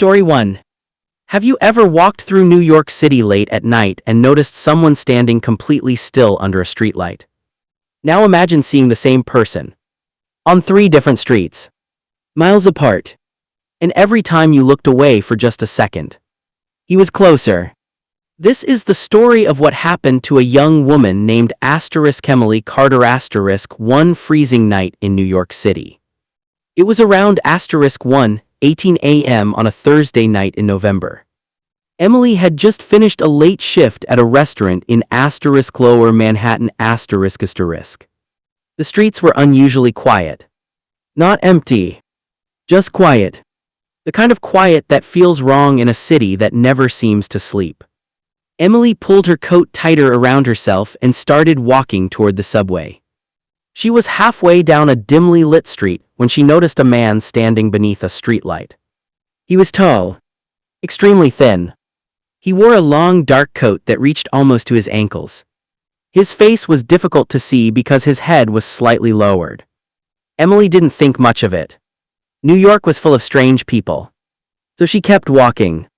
Story 1. Have you ever walked through New York City late at night and noticed someone standing completely still under a streetlight? Now imagine seeing the same person on 3 different streets, miles apart, and every time you looked away for just a second, he was closer. This is the story of what happened to a young woman named Emily Carter one freezing night in New York City. It was around 1:18 a.m. on a Thursday night in November. Emily had just finished a late shift at a restaurant in Lower Manhattan. The streets were unusually quiet. Not empty. Just quiet. The kind of quiet that feels wrong in a city that never seems to sleep. Emily pulled her coat tighter around herself and started walking toward the subway. She was halfway down a dimly lit street when she noticed a man standing beneath a streetlight. He was tall, extremely thin. He wore a long dark coat that reached almost to his ankles. His face was difficult to see because his head was slightly lowered. Emily didn't think much of it. New York was full of strange people. So she kept walking.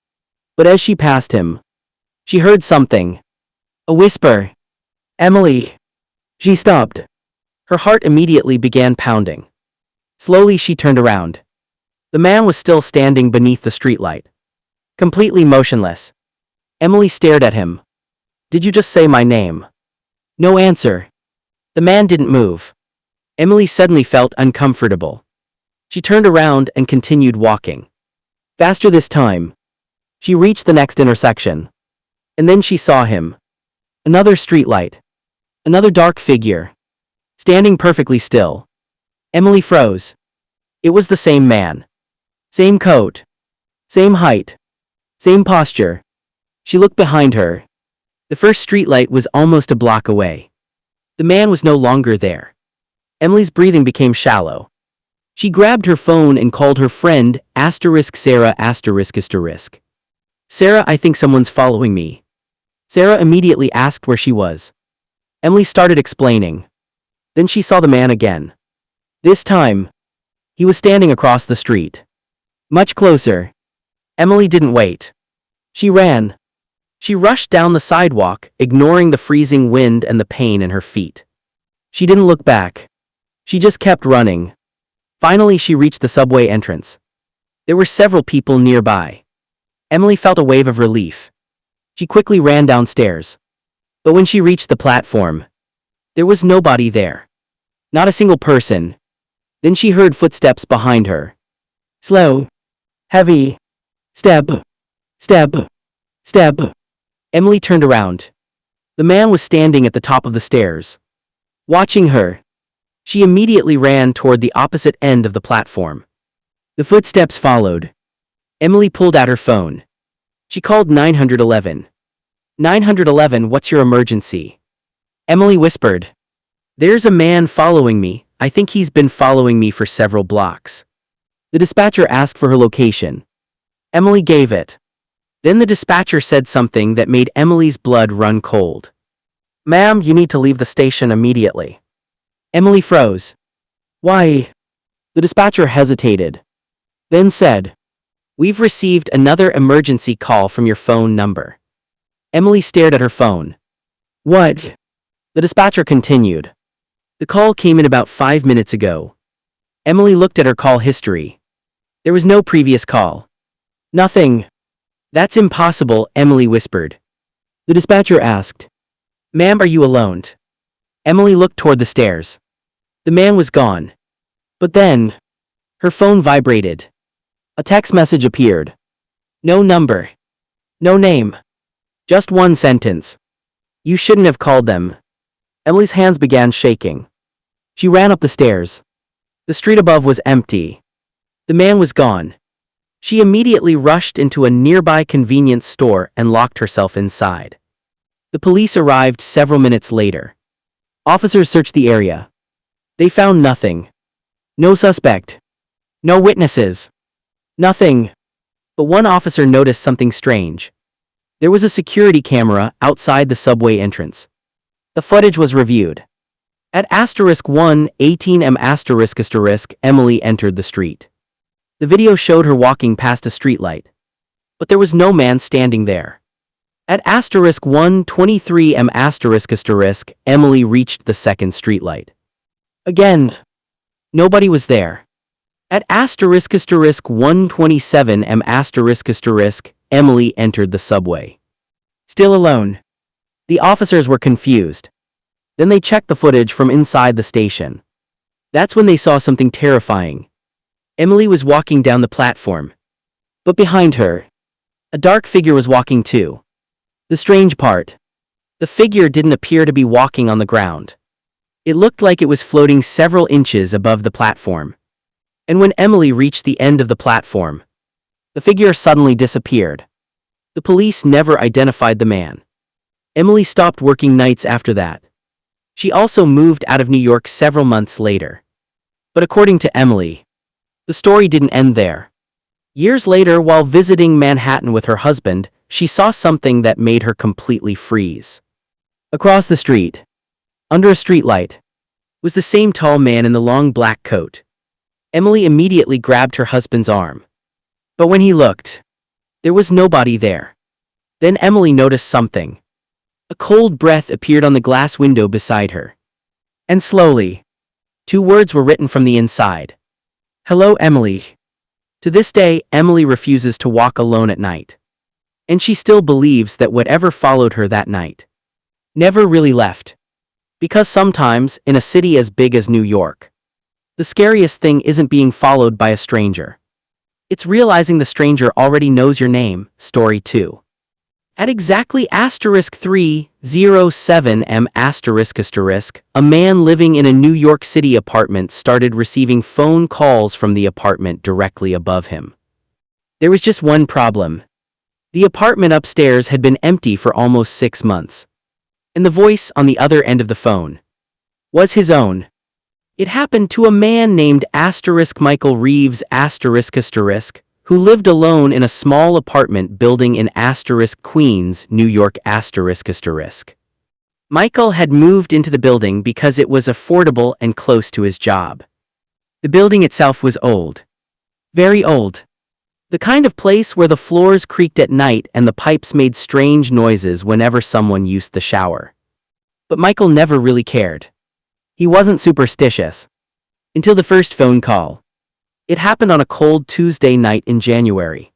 But as she passed him, she heard something. A whisper. Emily. She stopped. Her heart immediately began pounding. Slowly she turned around. The man was still standing beneath the streetlight, completely motionless. Emily stared at him. Did you just say my name? No answer. The man didn't move. Emily suddenly felt uncomfortable. She turned around and continued walking. Faster this time. She reached the next intersection. And then she saw him. Another streetlight. Another dark figure. Standing perfectly still. Emily froze. It was the same man. Same coat. Same height. Same posture. She looked behind her. The first streetlight was almost a block away. The man was no longer there. Emily's breathing became shallow. She grabbed her phone and called her friend, Sarah. Sarah, I think someone's following me. Sarah immediately asked where she was. Emily started explaining. Then she saw the man again. This time, he was standing across the street. Much closer. Emily didn't wait. She ran. She rushed down the sidewalk, ignoring the freezing wind and the pain in her feet. She didn't look back. She just kept running. Finally, she reached the subway entrance. There were several people nearby. Emily felt a wave of relief. She quickly ran downstairs. But when she reached the platform, there was nobody there. Not a single person. Then she heard footsteps behind her. Slow. Heavy. Step. Step. Step. Emily turned around. The man was standing at the top of the stairs, watching her. She immediately ran toward the opposite end of the platform. The footsteps followed. Emily pulled out her phone. She called 911. 911, what's your emergency? Emily whispered. There's a man following me. I think he's been following me for several blocks. The dispatcher asked for her location. Emily gave it. Then the dispatcher said something that made Emily's blood run cold. Ma'am, you need to leave the station immediately. Emily froze. Why? The dispatcher hesitated. Then said, We've received another emergency call from your phone number. Emily stared at her phone. What? The dispatcher continued. The call came in about 5 minutes ago. Emily looked at her call history. There was no previous call. Nothing. That's impossible, Emily whispered. The dispatcher asked, Ma'am, are you alone? Emily looked toward the stairs. The man was gone. But then, her phone vibrated. A text message appeared. No number. No name. Just one sentence. You shouldn't have called them. Emily's hands began shaking. She ran up the stairs. The street above was empty. The man was gone. She immediately rushed into a nearby convenience store and locked herself inside. The police arrived several minutes later. Officers searched the area. They found nothing. No suspect. No witnesses. Nothing. But one officer noticed something strange. There was a security camera outside the subway entrance. The footage was reviewed. At *1:18 m***, Emily entered the street. The video showed her walking past a streetlight, but there was no man standing there. At asterisk 123 m asterisk, Emily reached the second streetlight. Again, nobody was there. At asterisk 127 m asterisk, Emily entered the subway. Still alone. The officers were confused. Then they checked the footage from inside the station. That's when they saw something terrifying. Emily was walking down the platform. But behind her, a dark figure was walking too. The strange part, the figure didn't appear to be walking on the ground. It looked like it was floating several inches above the platform. And when Emily reached the end of the platform, the figure suddenly disappeared. The police never identified the man. Emily stopped working nights after that. She also moved out of New York several months later. But according to Emily, the story didn't end there. Years later, while visiting Manhattan with her husband, she saw something that made her completely freeze. Across the street, under a streetlight, was the same tall man in the long black coat. Emily immediately grabbed her husband's arm. But when he looked, there was nobody there. Then Emily noticed something. A cold breath appeared on the glass window beside her. And slowly, 2 words were written from the inside. Hello, Emily. To this day, Emily refuses to walk alone at night. And she still believes that whatever followed her that night never really left. Because sometimes, in a city as big as New York, the scariest thing isn't being followed by a stranger. It's realizing the stranger already knows your name. Story 2. At exactly asterisk 307 m asterisk, a man living in a New York City apartment started receiving phone calls from the apartment directly above him. There was just one problem. The apartment upstairs had been empty for almost 6 months. And the voice on the other end of the phone was his own. It happened to a man named asterisk Michael Reeves asterisk, who lived alone in a small apartment building in asterisk Queens, New York asterisk. Michael had moved into the building because it was affordable and close to his job. The building itself was old. Very old. The kind of place where the floors creaked at night and the pipes made strange noises whenever someone used the shower. But Michael never really cared. He wasn't superstitious. Until the first phone call. It happened on a cold Tuesday night in January.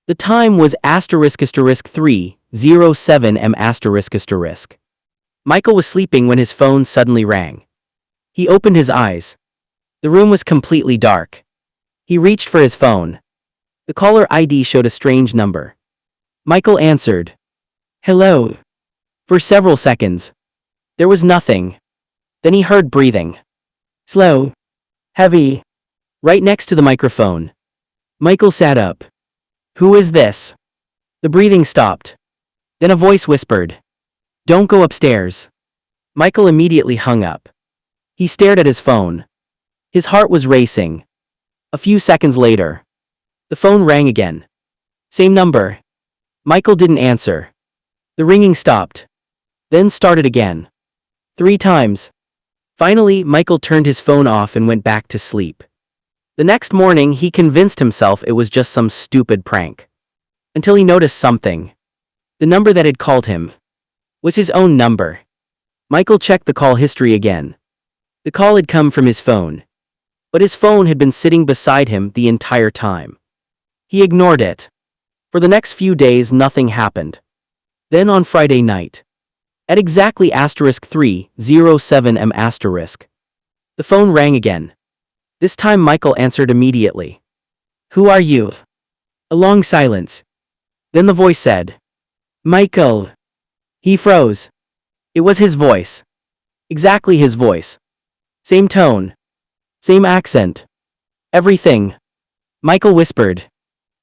The time was asterisk 307 m asterisk. Michael was sleeping when his phone suddenly rang. He opened his eyes. The room was completely dark. He reached for his phone. The caller ID showed a strange number. Michael answered. Hello. For several seconds. There was nothing. Then he heard breathing. Slow. Heavy. Right next to the microphone. Michael sat up. Who is this? The breathing stopped. Then a voice whispered. Don't go upstairs. Michael immediately hung up. He stared at his phone. His heart was racing. A few seconds later, the phone rang again. Same number. Michael didn't answer. The ringing stopped. Then started again. 3 times. Finally, Michael turned his phone off and went back to sleep. The next morning, he convinced himself it was just some stupid prank. Until he noticed something. The number that had called him was his own number. Michael checked the call history again. The call had come from his phone. But his phone had been sitting beside him the entire time. He ignored it. For the next few days, nothing happened. Then on Friday night, at exactly asterisk 307 m asterisk, the phone rang again. This time Michael answered immediately. Who are you? A long silence. Then the voice said, Michael. He froze. It was his voice. Exactly his voice. Same tone. Same accent. Everything. Michael whispered.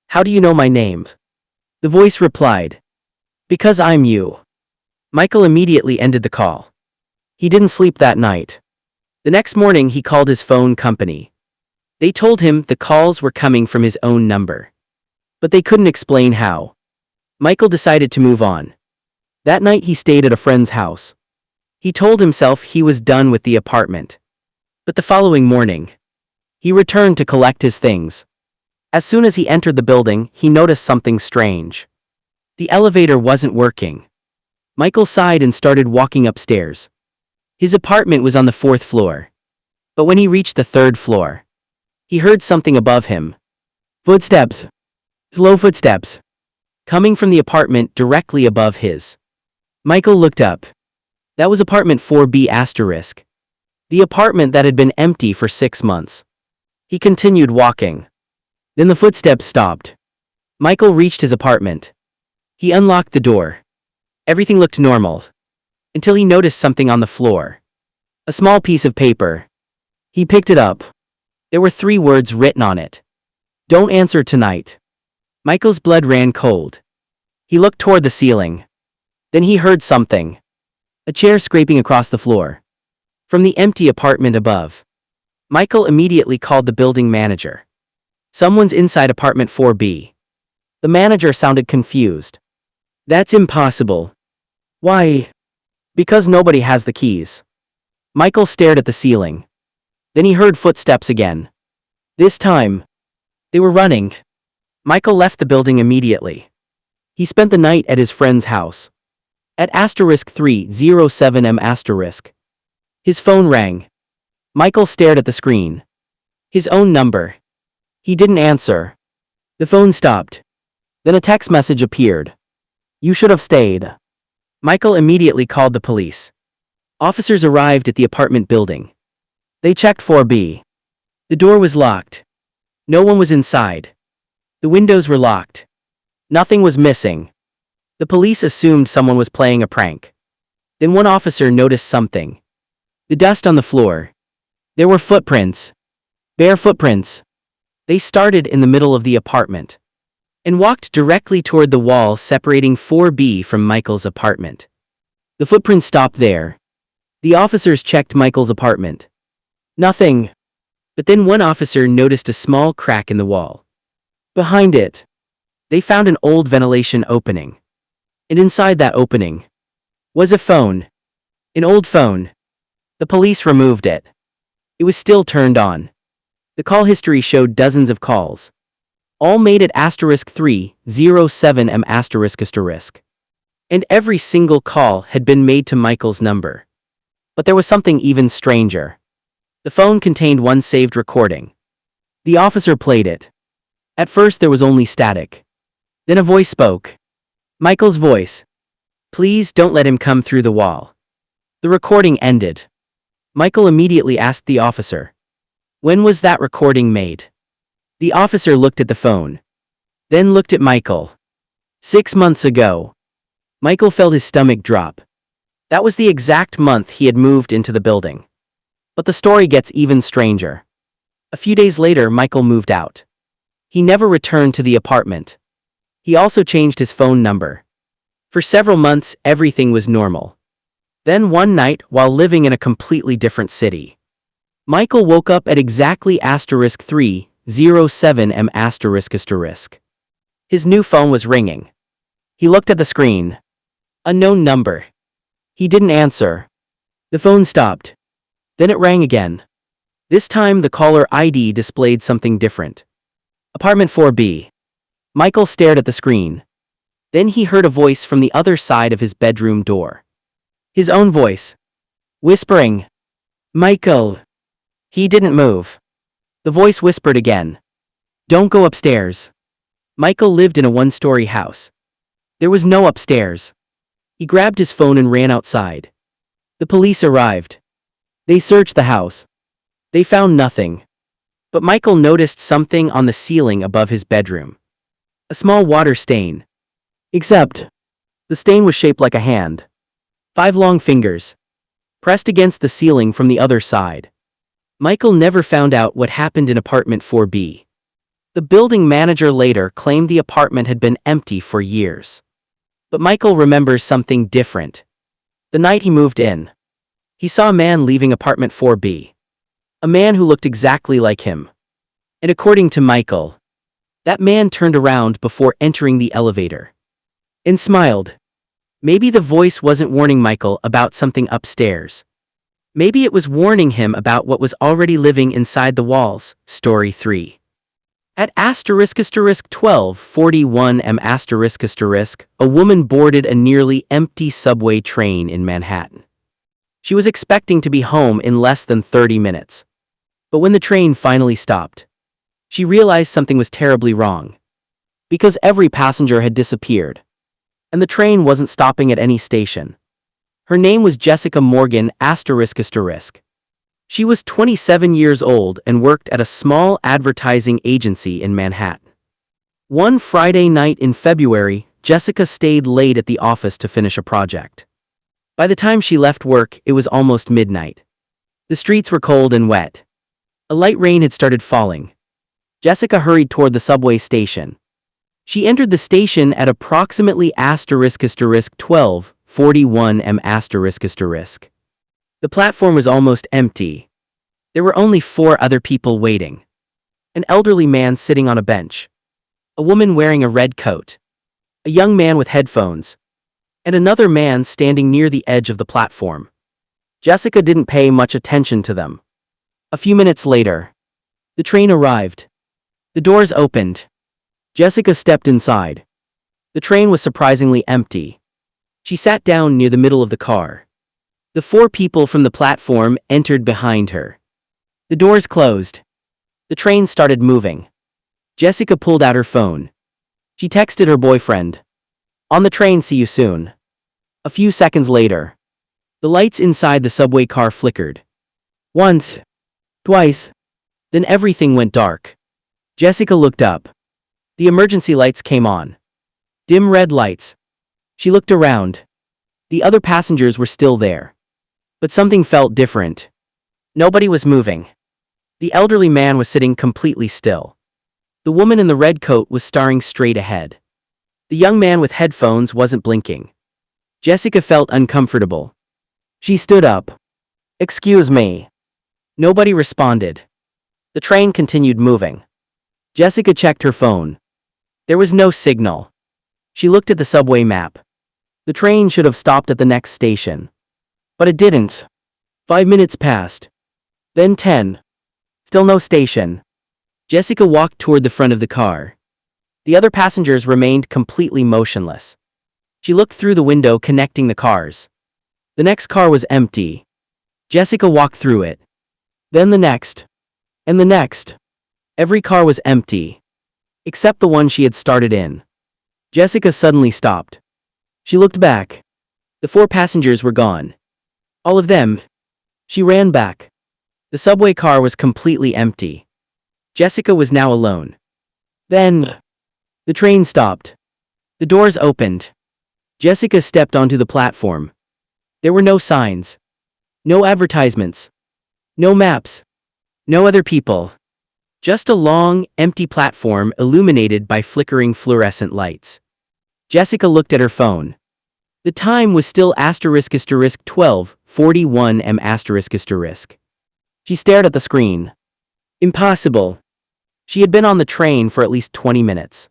How do you know my name? The voice replied. Because I'm you. Michael immediately ended the call. He didn't sleep that night. The next morning he called his phone company. They told him the calls were coming from his own number. But they couldn't explain how. Michael decided to move on. That night he stayed at a friend's house. He told himself he was done with the apartment. But the following morning, he returned to collect his things. As soon as he entered the building, he noticed something strange. The elevator wasn't working. Michael sighed and started walking upstairs. His apartment was on the 4th floor. But when he reached the 3rd floor, he heard something above him. Footsteps. Slow footsteps. Coming from the apartment directly above his. Michael looked up. That was apartment 4B asterisk. The apartment that had been empty for 6 months. He continued walking. Then the footsteps stopped. Michael reached his apartment. He unlocked the door. Everything looked normal. Until he noticed something on the floor. A small piece of paper. He picked it up. There were 3 words written on it. Don't answer tonight. Michael's blood ran cold. He looked toward the ceiling. Then he heard something. A chair scraping across the floor. From the empty apartment above. Michael immediately called the building manager. Someone's inside apartment 4B. The manager sounded confused. That's impossible. Why? Because nobody has the keys. Michael stared at the ceiling. Then he heard footsteps again. This time, they were running. Michael left the building immediately. He spent the night at his friend's house. At asterisk 307M asterisk. His phone rang. Michael stared at the screen. His own number. He didn't answer. The phone stopped. Then a text message appeared. You should have stayed. Michael immediately called the police. Officers arrived at the apartment building. They checked 4B. The door was locked. No one was inside. The windows were locked. Nothing was missing. The police assumed someone was playing a prank. Then one officer noticed something. The dust on the floor. There were footprints. Bare footprints. They started in the middle of the apartment and walked directly toward the wall separating 4B from Michael's apartment. The footprints stopped there. The officers checked Michael's apartment. Nothing. But then one officer noticed a small crack in the wall. Behind it, they found an old ventilation opening. And inside that opening was a phone. An old phone. The police removed it. It was still turned on. The call history showed dozens of calls. All made at asterisk 307M asterisk asterisk. And every single call had been made to Michael's number. But there was something even stranger. The phone contained one saved recording. The officer played it. At first there was only static. Then a voice spoke. Michael's voice. Please don't let him come through the wall. The recording ended. Michael immediately asked the officer. When was that recording made? The officer looked at the phone. Then looked at Michael. 6 months ago. Michael felt his stomach drop. That was the exact month he had moved into the building. But the story gets even stranger. A few days later, Michael moved out. He never returned to the apartment. He also changed his phone number. For several months, everything was normal. Then one night, while living in a completely different city, Michael woke up at exactly asterisk 307M asterisk asterisk. His new phone was ringing. He looked at the screen. Unknown number. He didn't answer. The phone stopped. Then it rang again. This time the caller ID displayed something different. Apartment 4B. Michael stared at the screen. Then he heard a voice from the other side of his bedroom door. His own voice. Whispering. Michael. He didn't move. The voice whispered again. Don't go upstairs. Michael lived in a 1-story house. There was no upstairs. He grabbed his phone and ran outside. The police arrived. They searched the house. They found nothing. But Michael noticed something on the ceiling above his bedroom. A small water stain. Except, the stain was shaped like a hand. 5 long fingers. Pressed against the ceiling from the other side. Michael never found out what happened in apartment 4B. The building manager later claimed the apartment had been empty for years. But Michael remembers something different. The night he moved in, he saw a man leaving apartment 4B. A man who looked exactly like him. And according to Michael, that man turned around before entering the elevator. And smiled. Maybe the voice wasn't warning Michael about something upstairs. Maybe it was warning him about what was already living inside the walls. Story 3. At asterisk 1241 m asterisk, a woman boarded a nearly empty subway train in Manhattan. She was expecting to be home in less than 30 minutes. But when the train finally stopped, she realized something was terribly wrong. Because every passenger had disappeared. And the train wasn't stopping at any station. Her name was Jessica Morgan asterisk. She was 27 years old and worked at a small advertising agency in Manhattan. One Friday night in February, Jessica stayed late at the office to finish a project. By the time she left work, it was almost midnight. The streets were cold and wet. A light rain had started falling. Jessica hurried toward the subway station. She entered the station at approximately asterisk 1241 m asterisk. The platform was almost empty. There were only 4 other people waiting. An elderly man sitting on a bench. A woman wearing a red coat. A young man with headphones. And another man standing near the edge of the platform. Jessica didn't pay much attention to them. A few minutes later, the train arrived. The doors opened. Jessica stepped inside. The train was surprisingly empty. She sat down near the middle of the car. The 4 people from the platform entered behind her. The doors closed. The train started moving. Jessica pulled out her phone. She texted her boyfriend. "On the train, see you soon." A few seconds later, the lights inside the subway car flickered. Once. Twice. Then everything went dark. Jessica looked up. The emergency lights came on. Dim red lights. She looked around. The other passengers were still there. But something felt different. Nobody was moving. The elderly man was sitting completely still. The woman in the red coat was staring straight ahead. The young man with headphones wasn't blinking. Jessica felt uncomfortable. She stood up. "Excuse me." Nobody responded. The train continued moving. Jessica checked her phone. There was no signal. She looked at the subway map. The train should have stopped at the next station. But it didn't. 5 minutes passed. Then 10. Still no station. Jessica walked toward the front of the car. The other passengers remained completely motionless. She looked through the window connecting the cars. The next car was empty. Jessica walked through it. Then the next. And the next. Every car was empty. Except the one she had started in. Jessica suddenly stopped. She looked back. The 4 passengers were gone. All of them. She ran back. The subway car was completely empty. Jessica was now alone. Then, the train stopped. The doors opened. Jessica stepped onto the platform. There were no signs. No advertisements. No maps. No other people. Just a long, empty platform illuminated by flickering fluorescent lights. Jessica looked at her phone. The time was still asterisk 1241 m asterisk. She stared at the screen. Impossible. She had been on the train for at least 20 minutes.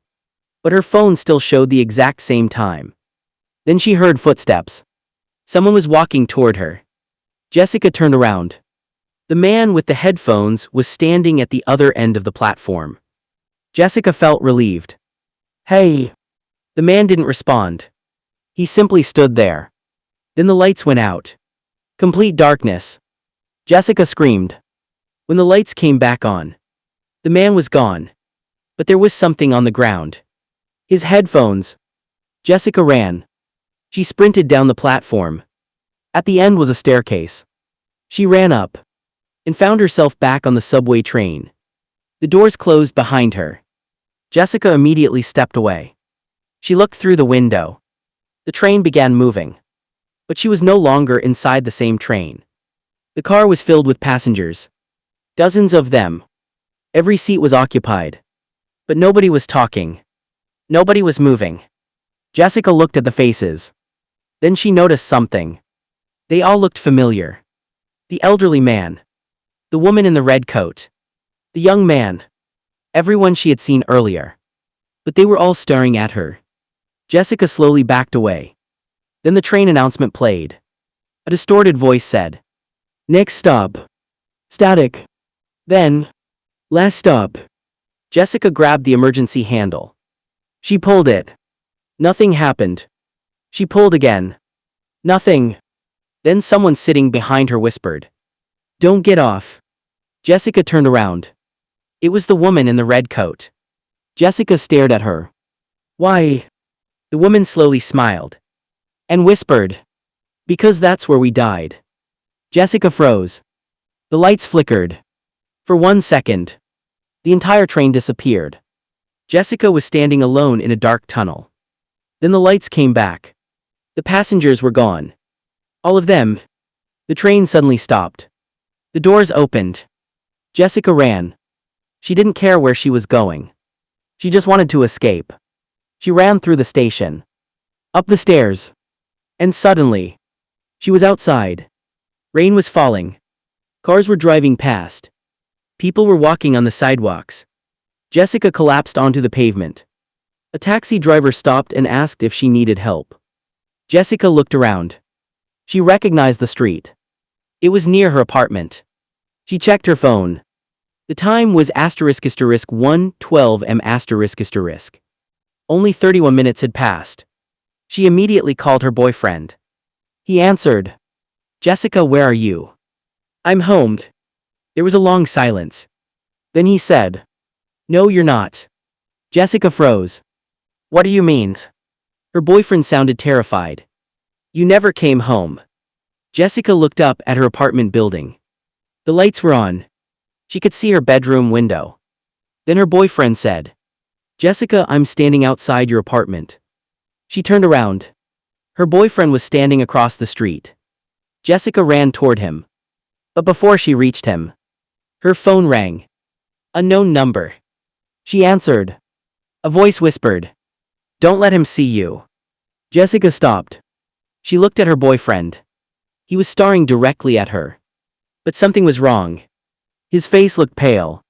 But her phone still showed the exact same time. Then she heard footsteps. Someone was walking toward her. Jessica turned around. The man with the headphones was standing at the other end of the platform. Jessica felt relieved. "Hey." The man didn't respond. He simply stood there. Then the lights went out. Complete darkness. Jessica screamed. When the lights came back on, the man was gone. But there was something on the ground. His headphones. Jessica ran. She sprinted down the platform. At the end was a staircase. She ran up and found herself back on the subway train. The doors closed behind her. Jessica immediately stepped away. She looked through the window. The train began moving. But she was no longer inside the same train. The car was filled with passengers. Dozens of them. Every seat was occupied. But nobody was talking. Nobody was moving. Jessica looked at the faces. Then she noticed something. They all looked familiar. The elderly man. The woman in the red coat. The young man. Everyone she had seen earlier. But they were all staring at her. Jessica slowly backed away. Then the train announcement played. A distorted voice said, "Next stop. Static. Then, last stop." Jessica grabbed the emergency handle. She pulled it. Nothing happened. She pulled again. Nothing. Then someone sitting behind her whispered, "Don't get off." Jessica turned around. It was the woman in the red coat. Jessica stared at her. "Why?" The woman slowly smiled and whispered, "Because that's where we died." Jessica froze. The lights flickered. For 1 second, the entire train disappeared. Jessica was standing alone in a dark tunnel. Then the lights came back. The passengers were gone. All of them. The train suddenly stopped. The doors opened. Jessica ran. She didn't care where she was going. She just wanted to escape. She ran through the station, up the stairs, and suddenly, she was outside. Rain was falling. Cars were driving past. People were walking on the sidewalks. Jessica collapsed onto the pavement. A taxi driver stopped and asked if she needed help. Jessica looked around. She recognized the street. It was near her apartment. She checked her phone. The time was **1:12 m***. Only 31 minutes had passed. She immediately called her boyfriend. He answered. "Jessica, where are you?" "I'm home." There was a long silence. Then he said, "No, you're not." Jessica froze. "What do you mean?" Her boyfriend sounded terrified. "You never came home." Jessica looked up at her apartment building. The lights were on. She could see her bedroom window. Then her boyfriend said, "Jessica, I'm standing outside your apartment." She turned around. Her boyfriend was standing across the street. Jessica ran toward him. But before she reached him, her phone rang. Unknown number. She answered. A voice whispered, "Don't let him see you." Jessica stopped. She looked at her boyfriend. He was staring directly at her. But something was wrong. His face looked pale.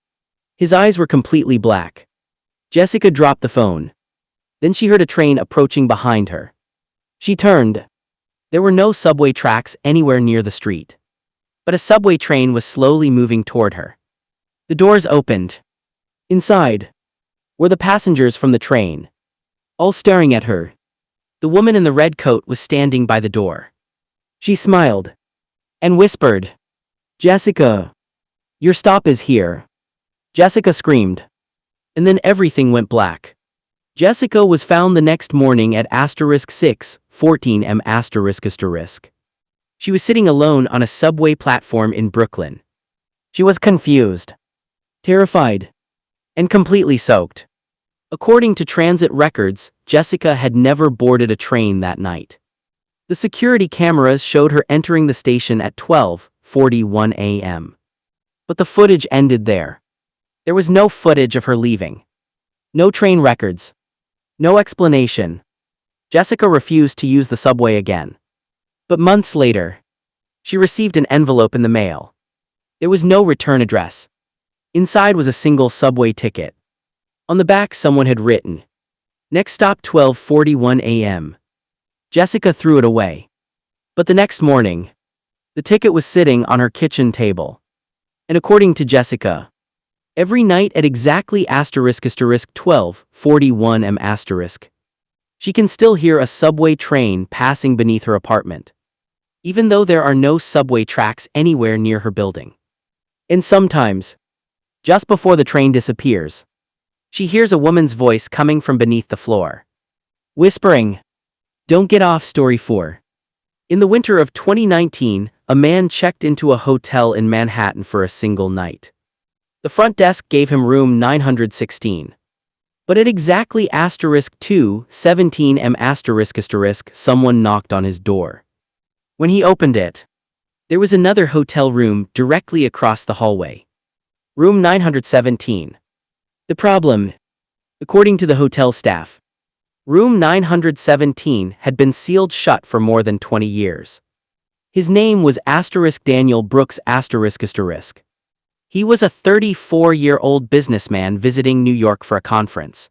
His eyes were completely black. Jessica dropped the phone. Then she heard a train approaching behind her. She turned. There were no subway tracks anywhere near the street. But a subway train was slowly moving toward her. The doors opened. Inside were the passengers from the train, all staring at her. The woman in the red coat was standing by the door. She smiled and whispered, "Jessica, your stop is here." Jessica screamed. And then everything went black. Jessica was found the next morning at *6:14 m***. She was sitting alone on a subway platform in Brooklyn. She was confused, terrified, and completely soaked. According to transit records, Jessica had never boarded a train that night. The security cameras showed her entering the station at 12:41 a.m. But the footage ended there. There was no footage of her leaving. No train records. No explanation. Jessica refused to use the subway again. But months later, she received an envelope in the mail. There was no return address. Inside was a single subway ticket. On the back someone had written, "Next stop 12:41 a.m. Jessica threw it away. But the next morning, the ticket was sitting on her kitchen table. And according to Jessica, every night at exactly *12:41 m***, she can still hear a subway train passing beneath her apartment, even though there are no subway tracks anywhere near her building. And sometimes, just before the train disappears, she hears a woman's voice coming from beneath the floor, whispering, "Don't get off." Story 4. In the winter of 2019, a man checked into a hotel in Manhattan for a single night. The front desk gave him room 916. But at exactly *2:17 m***, someone knocked on his door. When he opened it, there was another hotel room directly across the hallway. Room 917. The problem, according to the hotel staff, room 917 had been sealed shut for more than 20 years. His name was Daniel Brooks **. He was a 34-year-old businessman visiting New York for a conference.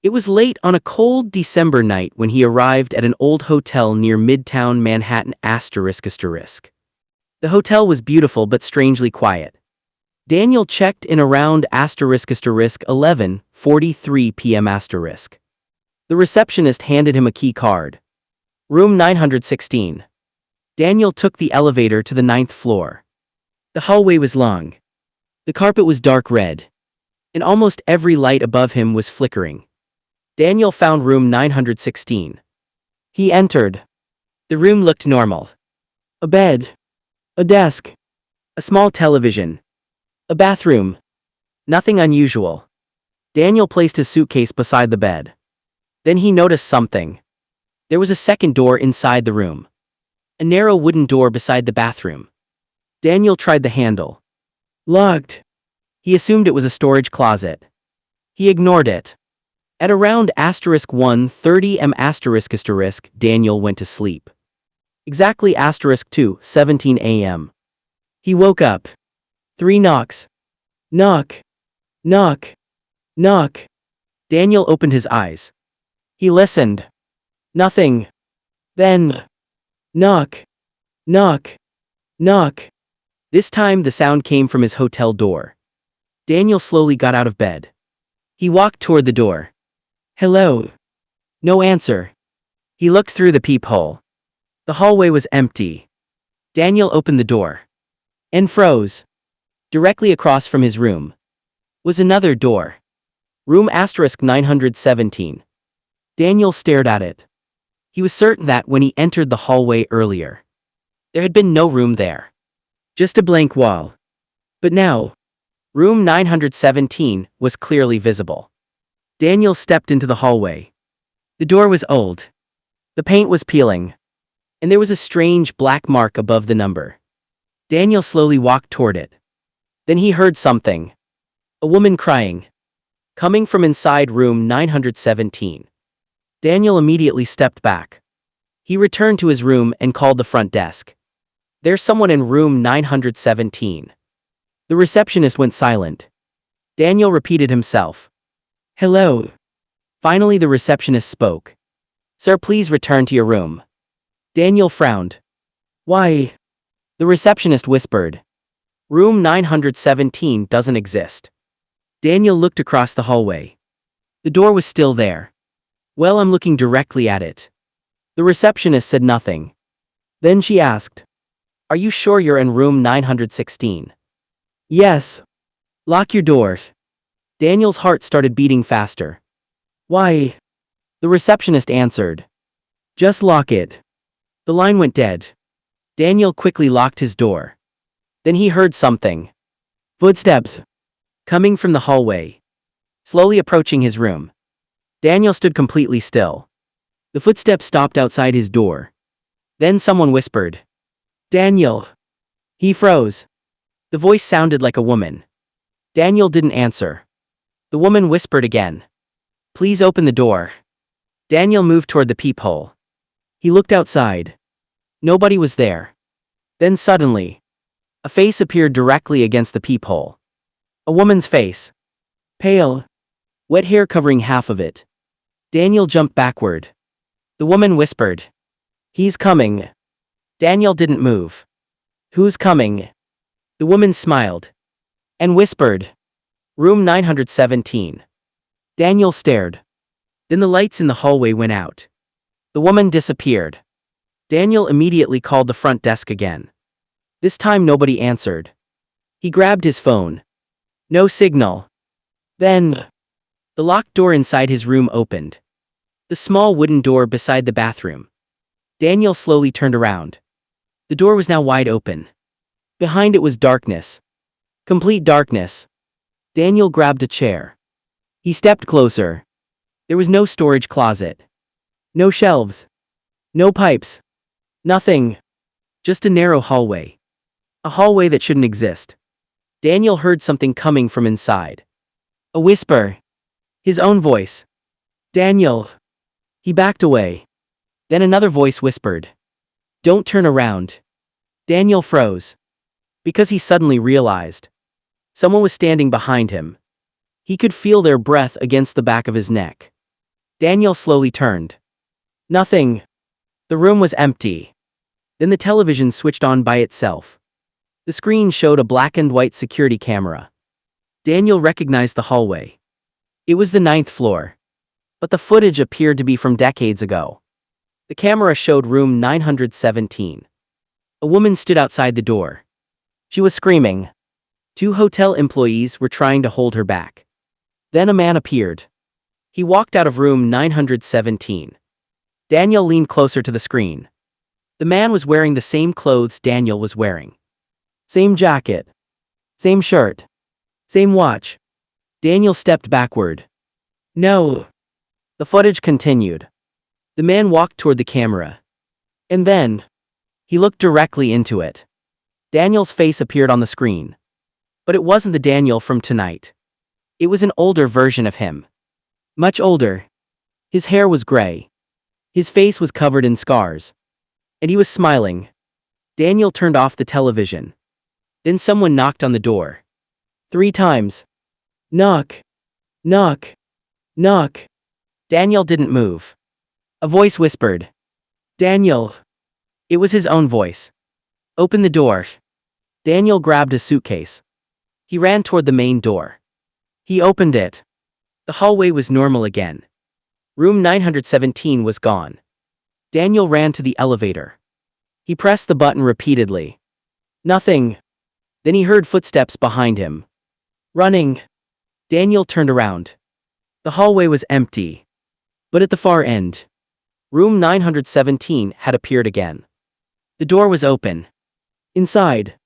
It was late on a cold December night when he arrived at an old hotel near Midtown Manhattan **. The hotel was beautiful but strangely quiet. Daniel checked in around **11:43 p.m. The receptionist handed him a key card. Room 916. Daniel took the elevator to the 9th floor. The hallway was long. The carpet was dark red, and almost every light above him was flickering. Daniel found room 916. He entered. The room looked normal. A bed. A desk. A small television. A bathroom. Nothing unusual. Daniel placed his suitcase beside the bed. Then he noticed something. There was a second door inside the room. A narrow wooden door beside the bathroom. Daniel tried the handle. Locked. He assumed it was a storage closet. He ignored it. At around *1:30 m***, Daniel went to sleep. Exactly *2:17 a.m. He woke up. 3 knocks. Knock. Knock. Knock. Daniel opened his eyes. He listened. Nothing. Then. Knock. Knock. Knock. This time the sound came from his hotel door. Daniel slowly got out of bed. He walked toward the door. Hello. No answer. He looked through the peephole. The hallway was empty. Daniel opened the door. And froze. Directly across from his room was another door. Room *917. Daniel stared at it. He was certain that when he entered the hallway earlier, there had been no room there. Just a blank wall. But now, room 917 was clearly visible. Daniel stepped into the hallway. The door was old. The paint was peeling. And there was a strange black mark above the number. Daniel slowly walked toward it. Then he heard something. A woman crying. Coming from inside room 917. Daniel immediately stepped back. He returned to his room and called the front desk. There's someone in room 917. The receptionist went silent. Daniel repeated himself. Hello. Finally the receptionist spoke. Sir, please return to your room. Daniel frowned. Why? The receptionist whispered. Room 917 doesn't exist. Daniel looked across the hallway. The door was still there. Well, I'm looking directly at it. The receptionist said nothing. Then she asked. Are you sure you're in room 916? Yes. Lock your doors. Daniel's heart started beating faster. Why? The receptionist answered. Just lock it. The line went dead. Daniel quickly locked his door. Then he heard something. Footsteps. Coming from the hallway. Slowly approaching his room. Daniel stood completely still. The footsteps stopped outside his door. Then someone whispered. Daniel. He froze. The voice sounded like a woman. Daniel didn't answer. The woman whispered again. Please open the door. Daniel moved toward the peephole. He looked outside. Nobody was there. Then suddenly, a face appeared directly against the peephole. A woman's face. Pale. Wet hair covering half of it. Daniel jumped backward. The woman whispered. He's coming. Daniel didn't move. Who's coming? The woman smiled. And whispered. Room 917. Daniel stared. Then the lights in the hallway went out. The woman disappeared. Daniel immediately called the front desk again. This time nobody answered. He grabbed his phone. No signal. Then, the locked door inside his room opened. The small wooden door beside the bathroom. Daniel slowly turned around. The door was now wide open. Behind it was darkness. Complete darkness. Daniel grabbed a chair. He stepped closer. There was no storage closet. No shelves. No pipes. Nothing. Just a narrow hallway. A hallway that shouldn't exist. Daniel heard something coming from inside. A whisper. His own voice. Daniel. He backed away. Then another voice whispered. Don't turn around. Daniel froze. Because he suddenly realized. Someone was standing behind him. He could feel their breath against the back of his neck. Daniel slowly turned. Nothing. The room was empty. Then the television switched on by itself. The screen showed a black and white security camera. Daniel recognized the hallway. It was the 9th floor. But the footage appeared to be from decades ago. The camera showed room 917. A woman stood outside the door. She was screaming. 2 hotel employees were trying to hold her back. Then a man appeared. He walked out of room 917. Daniel leaned closer to the screen. The man was wearing the same clothes Daniel was wearing. Same jacket. Same shirt. Same watch. Daniel stepped backward. No. The footage continued. The man walked toward the camera. And then, he looked directly into it. Daniel's face appeared on the screen. But it wasn't the Daniel from tonight. It was an older version of him. Much older. His hair was gray. His face was covered in scars. And he was smiling. Daniel turned off the television. Then someone knocked on the door. 3 times. Knock. Knock. Knock. Daniel didn't move. A voice whispered. Daniel. It was his own voice. Open the door. Daniel grabbed a suitcase. He ran toward the main door. He opened it. The hallway was normal again. Room 917 was gone. Daniel ran to the elevator. He pressed the button repeatedly. Nothing. Then he heard footsteps behind him. Running. Daniel turned around. The hallway was empty. But at the far end, room 917 had appeared again. The door was open. Inside,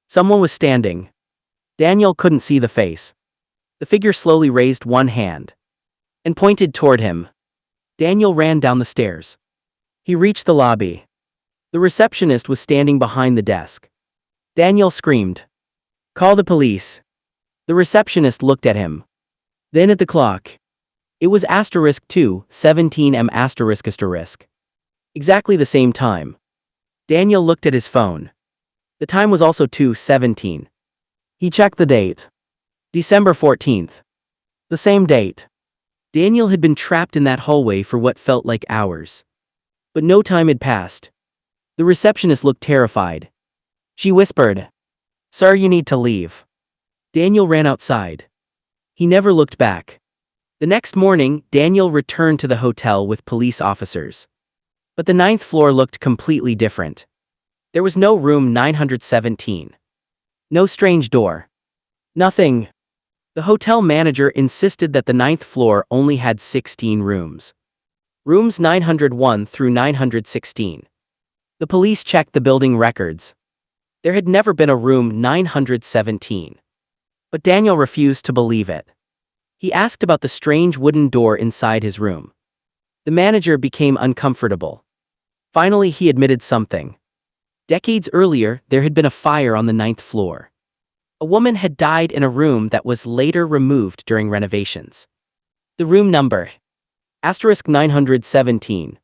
someone was standing. Daniel couldn't see the face. The figure slowly raised one hand and pointed toward him. Daniel ran down the stairs. He reached the lobby. The receptionist was standing behind the desk. Daniel screamed. Call the police. The receptionist looked at him. Then at the clock. It was *2:17 am***. Exactly the same time. Daniel looked at his phone. The time was also 2:17. He checked the date. December 14th. The same date. Daniel had been trapped in that hallway for what felt like hours. But no time had passed. The receptionist looked terrified. She whispered, Sir, you need to leave. Daniel ran outside. He never looked back. The next morning, Daniel returned to the hotel with police officers. But the 9th floor looked completely different. There was no room 917. No strange door. Nothing. The hotel manager insisted that the 9th floor only had 16 rooms. Rooms 901 through 916. The police checked the building records. There had never been a room 917. But Daniel refused to believe it. He asked about the strange wooden door inside his room. The manager became uncomfortable. Finally, he admitted something. Decades earlier, there had been a fire on the 9th floor. A woman had died in a room that was later removed during renovations. The room number *917.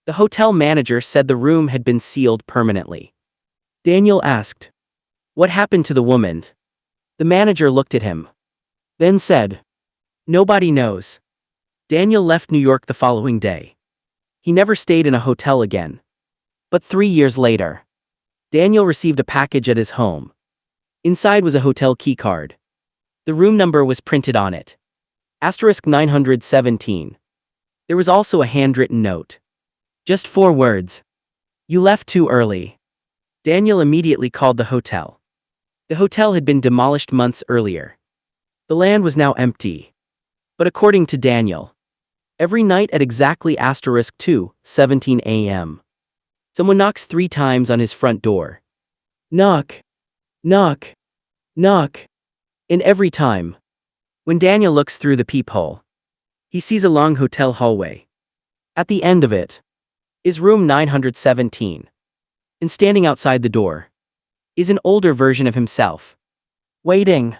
The hotel manager said the room had been sealed permanently. Daniel asked, What happened to the woman? The manager looked at him. Then said, Nobody knows. Daniel left New York the following day. He never stayed in a hotel again. But 3 years later, Daniel received a package at his home. Inside was a hotel key card. The room number was printed on it. *917. There was also a handwritten note. Just 4 words. You left too early. Daniel immediately called the hotel. The hotel had been demolished months earlier. The land was now empty. But according to Daniel, every night at exactly *2:17 a.m., someone knocks 3 times on his front door. Knock. Knock. Knock. And every time, when Daniel looks through the peephole, he sees a long hotel hallway. At the end of it is room 917. And standing outside the door is an older version of himself. Waiting,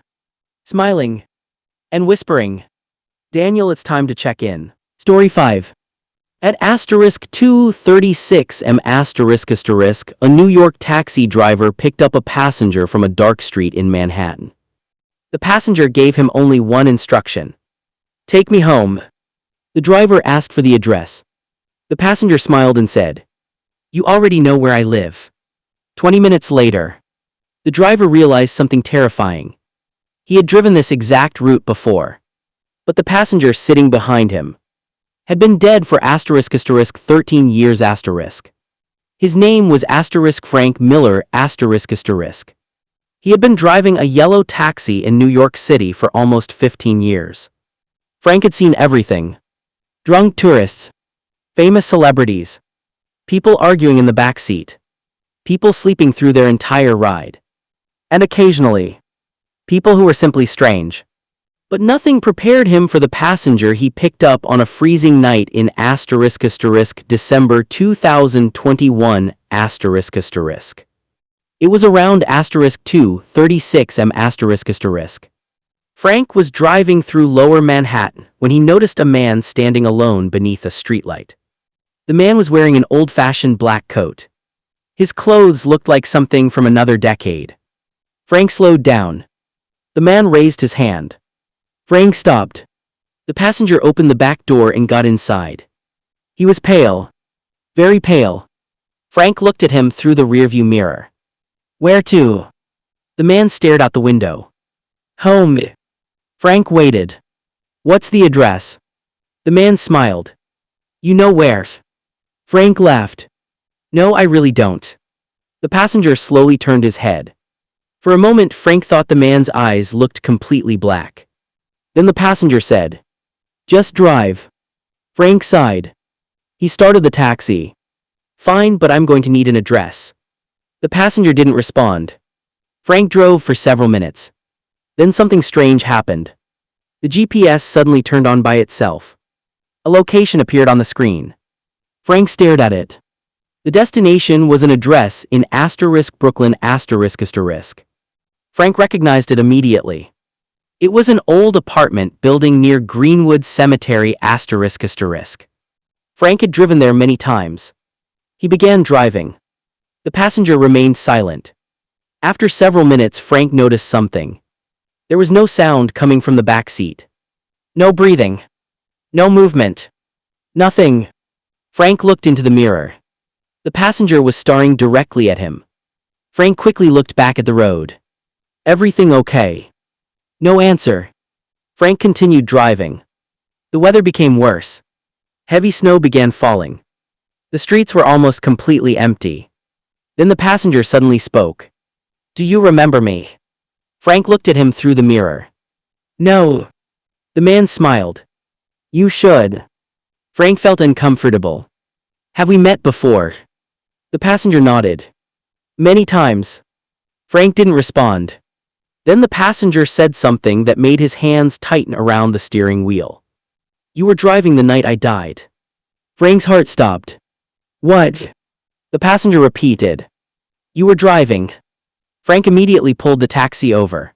smiling, and whispering, Daniel, it's time to check in. Story 5. At *2:36 am***, a New York taxi driver picked up a passenger from a dark street in Manhattan. The passenger gave him only one instruction. Take me home. The driver asked for the address. The passenger smiled and said, You already know where I live. 20 minutes later, The driver realized something terrifying. He had driven this exact route before. But the passenger sitting behind him had been dead for *** 13 years**. His name was *Frank Miller **. He had been driving a yellow taxi in New York City for almost 15 years. Frank had seen everything. Drunk tourists, famous celebrities, people arguing in the back seat, people sleeping through their entire ride, and occasionally, people who were simply strange. But nothing prepared him for the passenger he picked up on a freezing night in ** December 2021 **. It was around *2:36 m***. Frank was driving through Lower Manhattan when he noticed a man standing alone beneath a streetlight. The man was wearing an old-fashioned black coat. His clothes looked like something from another decade. Frank slowed down. The man raised his hand. Frank stopped. The passenger opened the back door and got inside. He was pale. Very pale. Frank looked at him through the rearview mirror. "Where to?" The man stared out the window. "Home." Frank waited. "What's the address?" The man smiled. "You know where?" Frank laughed. "No, I really don't." The passenger slowly turned his head. For a moment, Frank thought the man's eyes looked completely black. Then the passenger said, "Just drive." Frank sighed. He started the taxi. "Fine, but I'm going to need an address." The passenger didn't respond. Frank drove for several minutes. Then something strange happened. The GPS suddenly turned on by itself. A location appeared on the screen. Frank stared at it. The destination was an address in *Brooklyn **. Frank recognized it immediately. It was an old apartment building near Greenwood Cemetery **. Frank had driven there many times. He began driving. The passenger remained silent. After several minutes, Frank noticed something. There was no sound coming from the back seat. No breathing. No movement. Nothing. Frank looked into the mirror. The passenger was staring directly at him. Frank quickly looked back at the road. "Everything okay?" No answer. Frank continued driving. The weather became worse. Heavy snow began falling. The streets were almost completely empty. Then the passenger suddenly spoke. "Do you remember me?" Frank looked at him through the mirror. "No." The man smiled. "You should." Frank felt uncomfortable. "Have we met before?" The passenger nodded. "Many times." Frank didn't respond. Then the passenger said something that made his hands tighten around the steering wheel. "You were driving the night I died." Frank's heart stopped. "What?" The passenger repeated. "You were driving." Frank immediately pulled the taxi over.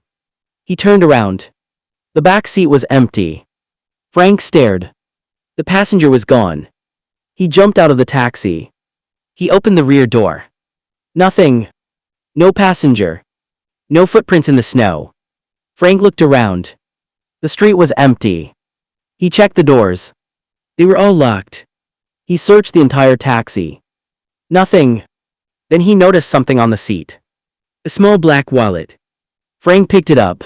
He turned around. The back seat was empty. Frank stared. The passenger was gone. He jumped out of the taxi. He opened the rear door. Nothing. No passenger. No footprints in the snow. Frank looked around. The street was empty. He checked the doors. They were all locked. He searched the entire taxi. Nothing. Then he noticed something on the seat. A small black wallet. Frank picked it up.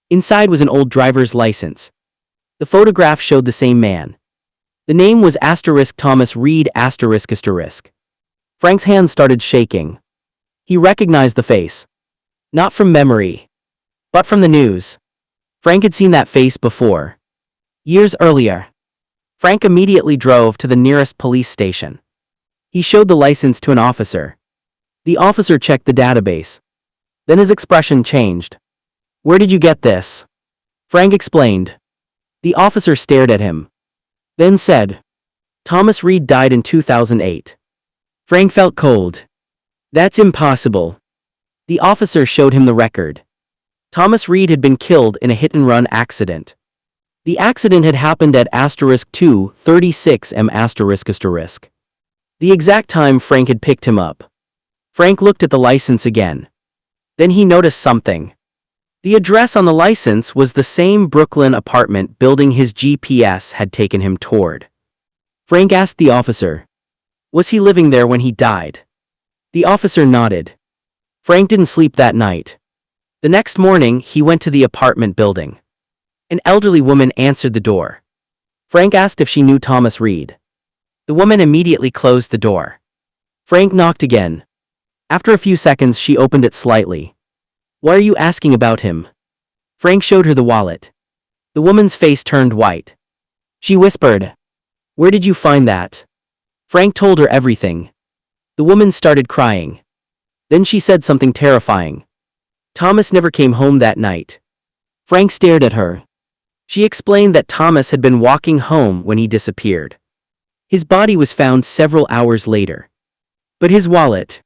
Inside was an old driver's license. The photograph showed the same man. The name was *Thomas Reed **. Frank's hands started shaking. He recognized the face. Not from memory, but from the news. Frank had seen that face before. Years earlier. Frank immediately drove to the nearest police station. He showed the license to an officer. The officer checked the database. Then his expression changed. "Where did you get this?" Frank explained. The officer stared at him. Then said, "Thomas Reed died in 2008. Frank felt cold. "That's impossible." The officer showed him the record. Thomas Reed had been killed in a hit-and-run accident. The accident had happened at *2:36 m***. The exact time Frank had picked him up. Frank looked at the license again. Then he noticed something. The address on the license was the same Brooklyn apartment building his GPS had taken him toward. Frank asked the officer, "Was he living there when he died?" The officer nodded. Frank didn't sleep that night. The next morning, he went to the apartment building. An elderly woman answered the door. Frank asked if she knew Thomas Reed. The woman immediately closed the door. Frank knocked again. After a few seconds, she opened it slightly. "Why are you asking about him?" Frank showed her the wallet. The woman's face turned white. She whispered, "Where did you find that?" Frank told her everything. The woman started crying. Then she said something terrifying. Thomas never came home that night. Frank stared at her. She explained that Thomas had been walking home when he disappeared. His body was found several hours later. But his wallet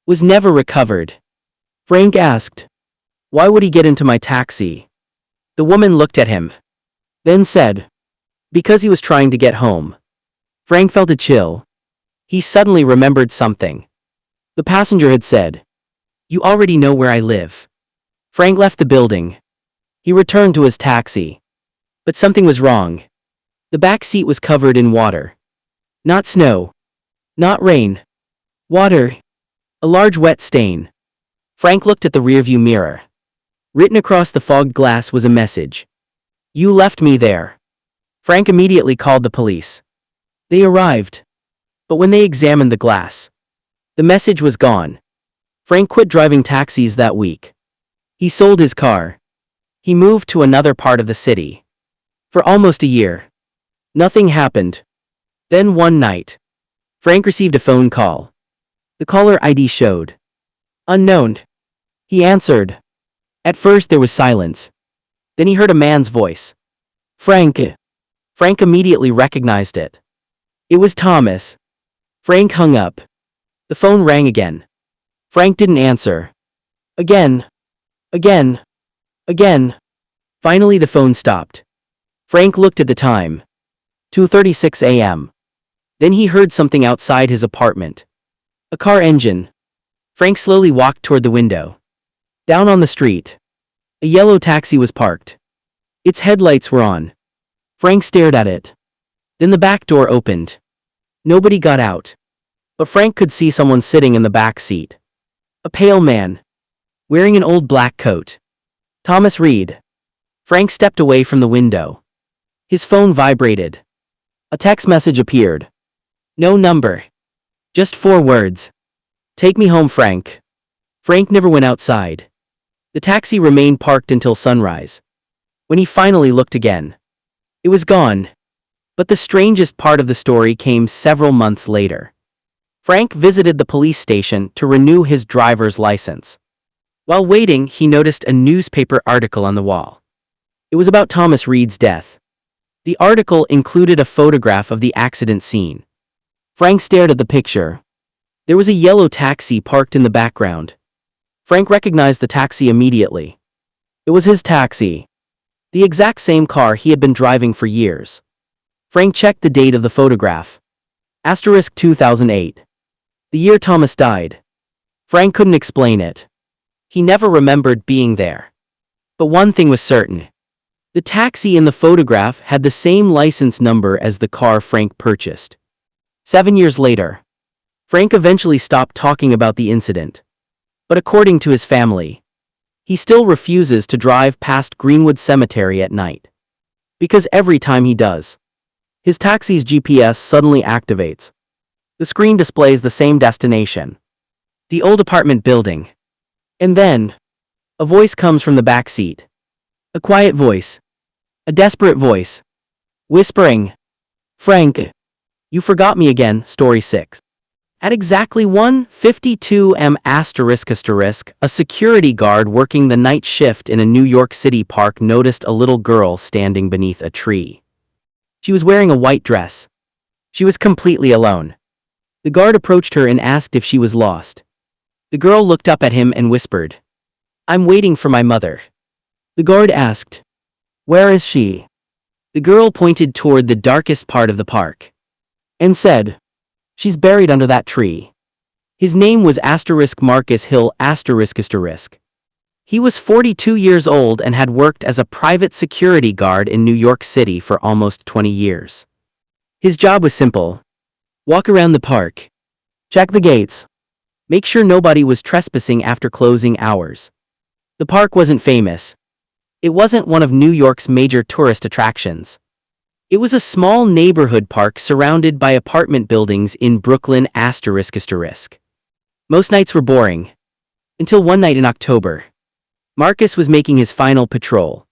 was never recovered. Frank asked, "Why would he get into my taxi?" The woman looked at him. Then said, "Because he was trying to get home." Frank felt a chill. He suddenly remembered something. The passenger had said, "You already know where I live." Frank left the building. He returned to his taxi. But something was wrong. The back seat was covered in water. Not snow. Not rain. Water. A large wet stain. Frank looked at the rearview mirror. Written across the fogged glass was a message. "You left me there." Frank immediately called the police. They arrived. But when they examined the glass, the message was gone. Frank quit driving taxis that week. He sold his car. He moved to another part of the city. For almost a year, nothing happened. Then one night, Frank received a phone call. The caller ID showed unknown. He answered. At first there was silence. Then he heard a man's voice. "Frank." Frank immediately recognized it. It was Thomas. Frank hung up. The phone rang again. Frank didn't answer. Again. Again. Again. Finally the phone stopped. Frank looked at the time. 2:36 a.m. Then he heard something outside his apartment. A car engine. Frank slowly walked toward the window. Down on the street, a yellow taxi was parked. Its headlights were on. Frank stared at it. Then the back door opened. Nobody got out. But Frank could see someone sitting in the back seat. A pale man, wearing an old black coat. Thomas Reed. Frank stepped away from the window. His phone vibrated. A text message appeared. No number. Just 4 words. "Take me home, Frank." Frank never went outside. The taxi remained parked until sunrise. When he finally looked again, it was gone. But the strangest part of the story came several months later. Frank visited the police station to renew his driver's license. While waiting, he noticed a newspaper article on the wall. It was about Thomas Reed's death. The article included a photograph of the accident scene. Frank stared at the picture. There was a yellow taxi parked in the background. Frank recognized the taxi immediately. It was his taxi. The exact same car he had been driving for years. Frank checked the date of the photograph. Asterisk 2008. The year Thomas died. Frank couldn't explain it. He never remembered being there. But one thing was certain. The taxi in the photograph had the same license number as the car Frank purchased. 7 years later, Frank eventually stopped talking about the incident. But according to his family, he still refuses to drive past Greenwood Cemetery at night. Because every time he does, his taxi's GPS suddenly activates. The screen displays the same destination. The old apartment building. And then, a voice comes from the back seat. A quiet voice. A desperate voice. Whispering, "Frank, you forgot me again." Story 6. At exactly 1:52 m*, a security guard working the night shift in a New York City park noticed a little girl standing beneath a tree. She was wearing a white dress. She was completely alone. The guard approached her and asked if she was lost. The girl looked up at him and whispered, "I'm waiting for my mother." The guard asked, "Where is she?" The girl pointed toward the darkest part of the park and said, "She's buried under that tree." His name was Marcus Hill. He was 42 years old and had worked as a private security guard in New York City for almost 20 years. His job was simple. Walk around the park. Check the gates. Make sure nobody was trespassing after closing hours. The park wasn't famous. It wasn't one of New York's major tourist attractions. It was a small neighborhood park surrounded by apartment buildings in Brooklyn ***. Most nights were boring. Until one night in October. Marcus was making his final patrol.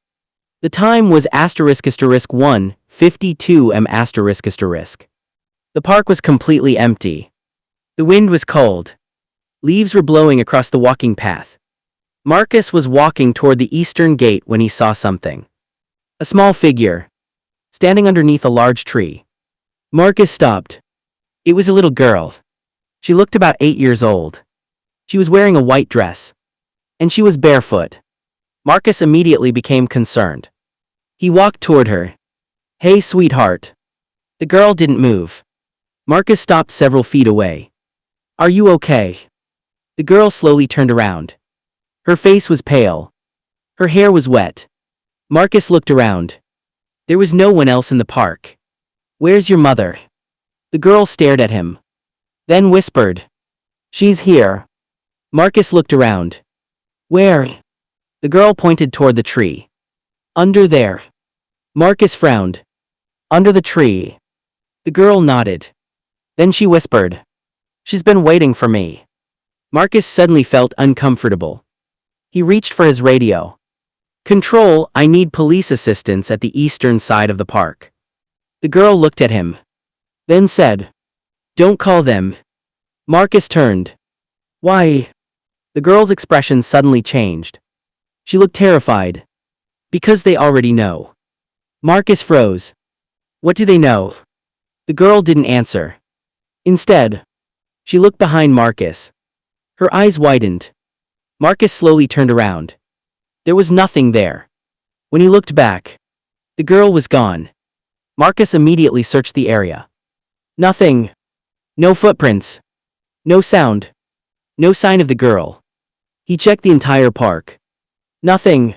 The time was ***1:52 am***. The park was completely empty. The wind was cold. Leaves were blowing across the walking path. Marcus was walking toward the eastern gate when he saw something. A small figure, standing underneath a large tree. Marcus stopped. It was a little girl. She looked about 8 years old. She was wearing a white dress. And she was barefoot. Marcus immediately became concerned. He walked toward her. "Hey, sweetheart." The girl didn't move. Marcus stopped several feet away. "Are you okay?" The girl slowly turned around. Her face was pale. Her hair was wet. Marcus looked around. There was no one else in the park. "Where's your mother?" The girl stared at him. Then whispered, "She's here." Marcus looked around. "Where?" The girl pointed toward the tree. "Under there." Marcus frowned. "Under the tree." The girl nodded. Then she whispered, "She's been waiting for me." Marcus suddenly felt uncomfortable. He reached for his radio. "Control, I need police assistance at the eastern side of the park." The girl looked at him. Then said, "Don't call them." Marcus turned. "Why?" The girl's expression suddenly changed. She looked terrified. "Because they already know." Marcus froze. "What do they know?" The girl didn't answer. Instead, she looked behind Marcus. Her eyes widened. Marcus slowly turned around. There was nothing there. When he looked back, the girl was gone. Marcus immediately searched the area. Nothing. No footprints. No sound. No sign of the girl. He checked the entire park. Nothing.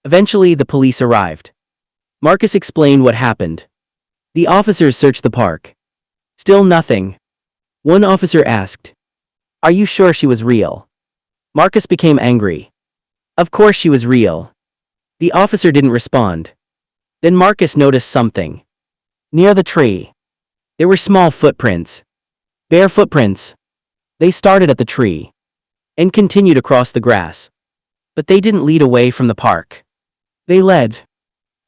Eventually, the police arrived. Marcus explained what happened. The officers searched the park. Still nothing. One officer asked, "Are you sure she was real?" Marcus became angry. Of course she was real. The officer didn't respond. Then Marcus noticed something. Near the tree, there were small footprints. Bare footprints. They started at the tree and continued across the grass. But they didn't lead away from the park. They led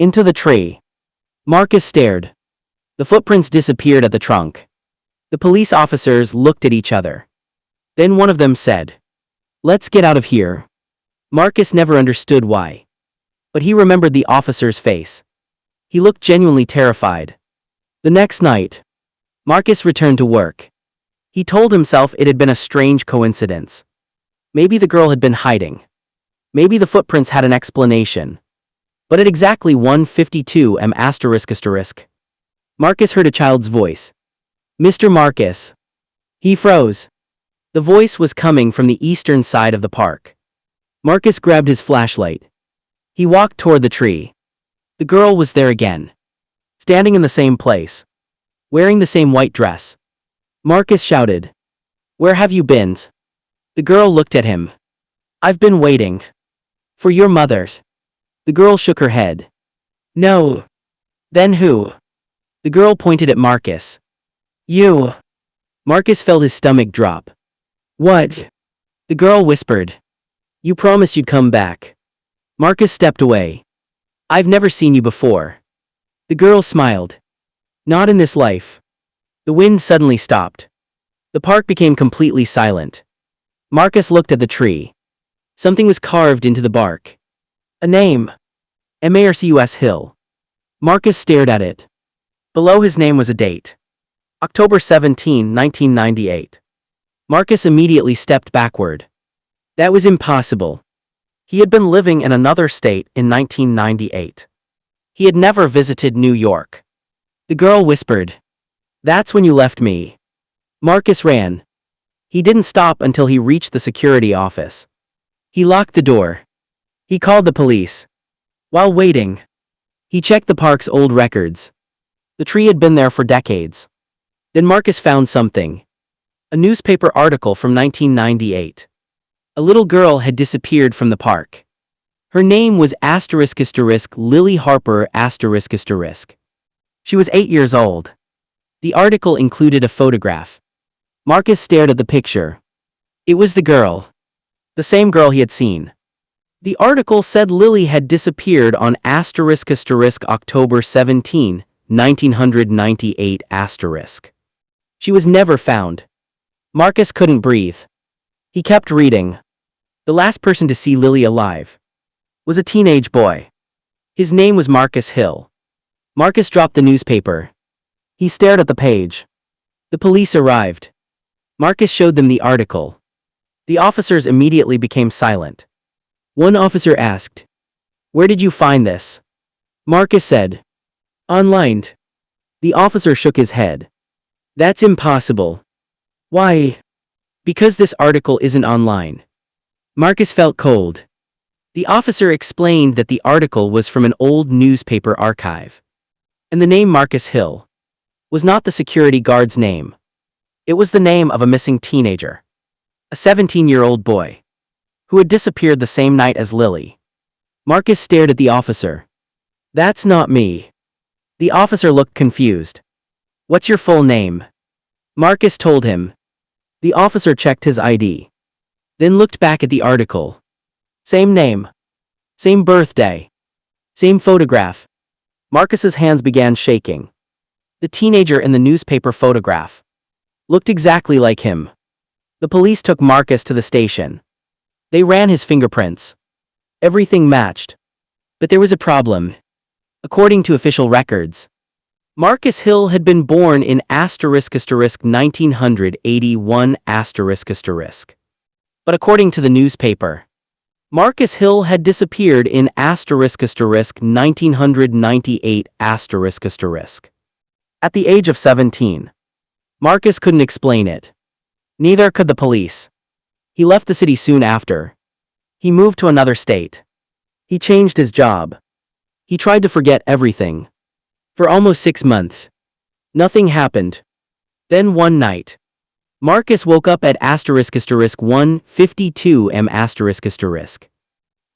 into the tree. Marcus stared. The footprints disappeared at the trunk. The police officers looked at each other. Then one of them said, "Let's get out of here." Marcus never understood why. But he remembered the officer's face. He looked genuinely terrified. The next night, Marcus returned to work. He told himself it had been a strange coincidence. Maybe the girl had been hiding. Maybe the footprints had an explanation. But at exactly 1:52 am***, Marcus heard a child's voice. "Mr. Marcus." He froze. The voice was coming from the eastern side of the park. Marcus grabbed his flashlight. He walked toward the tree. The girl was there again. Standing in the same place. Wearing the same white dress. Marcus shouted, "Where have you been?" The girl looked at him. "I've been waiting. For your mother's." The girl shook her head. "No." "Then who?" The girl pointed at Marcus. "You." Marcus felt his stomach drop. "What?" The girl whispered. "You promised you'd come back." Marcus stepped away. "I've never seen you before." The girl smiled. "Not in this life." The wind suddenly stopped. The park became completely silent. Marcus looked at the tree. Something was carved into the bark. A name. Marcus Hill. Marcus stared at it. Below his name was a date. October 17, 1998. Marcus immediately stepped backward. That was impossible. He had been living in another state in 1998. He had never visited New York. The girl whispered, "That's when you left me." Marcus ran. He didn't stop until he reached the security office. He locked the door. He called the police. While waiting, he checked the park's old records. The tree had been there for decades. Then Marcus found something. A newspaper article from 1998. A little girl had disappeared from the park. Her name was Lily Harper **. She was 8 years old. The article included a photograph. Marcus stared at the picture. It was the girl. The same girl he had seen. The article said Lily had disappeared on October 17, 1998 *. She was never found. Marcus couldn't breathe. He kept reading. The last person to see Lily alive was a teenage boy. His name was Marcus Hill. Marcus dropped the newspaper. He stared at the page. The police arrived. Marcus showed them the article. The officers immediately became silent. One officer asked, "Where did you find this?" Marcus said, "Online." The officer shook his head. "That's impossible." "Why?" "Because this article isn't online." Marcus felt cold. The officer explained that the article was from an old newspaper archive. And the name Marcus Hill was not the security guard's name. It was the name of a missing teenager. A 17-year-old boy who had disappeared the same night as Lily. Marcus stared at the officer. "That's not me." The officer looked confused. "What's your full name?" Marcus told him. The officer checked his ID. Then looked back at the article. Same name. Same birthday. Same photograph. Marcus's hands began shaking. The teenager in the newspaper photograph looked exactly like him. The police took Marcus to the station. They ran his fingerprints. Everything matched. But there was a problem. According to official records, Marcus Hill had been born in **1981 **. But according to the newspaper, Marcus Hill had disappeared in **1998 **. At the age of 17. Marcus couldn't explain it. Neither could the police. He left the city soon after. He moved to another state. He changed his job. He tried to forget everything. For almost 6 months. Nothing happened. Then one night, Marcus woke up at *1:52 am**.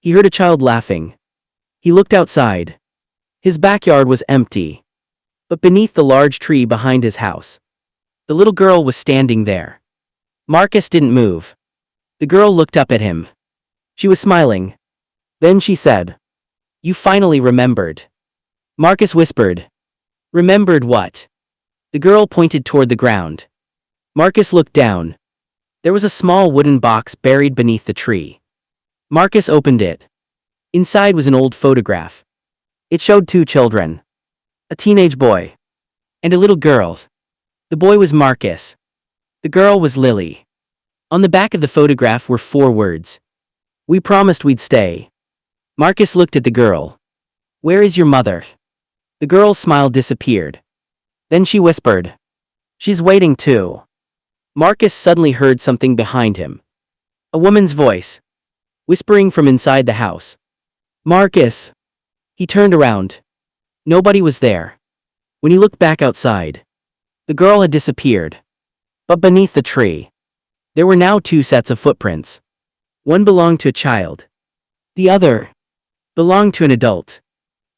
He heard a child laughing. He looked outside. His backyard was empty. But beneath the large tree behind his house, the little girl was standing there. Marcus didn't move. The girl looked up at him. She was smiling. Then she said, "You finally remembered." Marcus whispered, "Remembered what?" The girl pointed toward the ground. Marcus looked down. There was a small wooden box buried beneath the tree. Marcus opened it. Inside was an old photograph. It showed 2 children. A teenage boy. And a little girl. The boy was Marcus. The girl was Lily. On the back of the photograph were 4 words. "We promised we'd stay." Marcus looked at the girl. "Where is your mother?" The girl's smile disappeared. Then she whispered, "She's waiting too." Marcus suddenly heard something behind him. A woman's voice. Whispering from inside the house. "Marcus." He turned around. Nobody was there. When he looked back outside, the girl had disappeared. But beneath the tree, there were now 2 sets of footprints. One belonged to a child. The other belonged to an adult.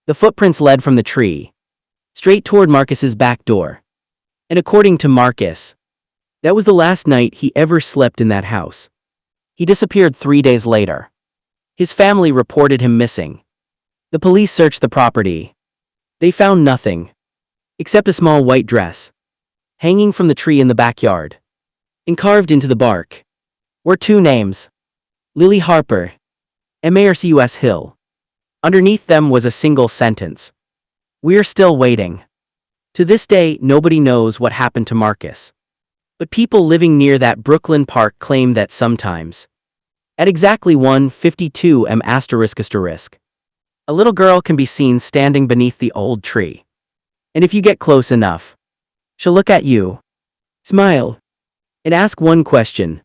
The footprints led from the tree straight toward Marcus's back door. And according to Marcus, that was the last night he ever slept in that house. He disappeared 3 days later. His family reported him missing. The police searched the property. They found nothing except a small white dress hanging from the tree in the backyard. And carved into the bark were 2 names. Lily Harper and Marcus Hill. Underneath them was a single sentence. "We're still waiting." To this day, nobody knows what happened to Marcus. But people living near that Brooklyn park claim that sometimes, at exactly 1:52 am*, a little girl can be seen standing beneath the old tree. And if you get close enough, she'll look at you, smile, and ask one question.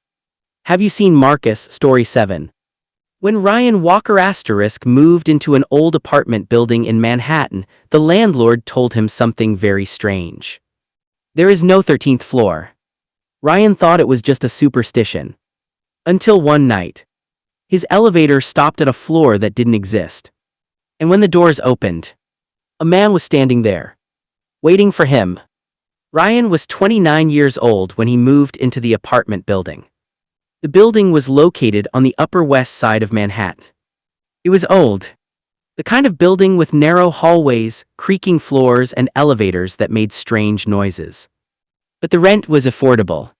Have you seen Marcus? Story 7. When Ryan Walker moved into an old apartment building in Manhattan, the landlord told him something very strange. "There is no 13th floor." Ryan thought it was just a superstition. Until one night. His elevator stopped at a floor that didn't exist. And when the doors opened, a man was standing there, waiting for him. Ryan was 29 years old when he moved into the apartment building. The building was located on the Upper West Side of Manhattan. It was old. The kind of building with narrow hallways, creaking floors, and elevators that made strange noises. But the rent was affordable.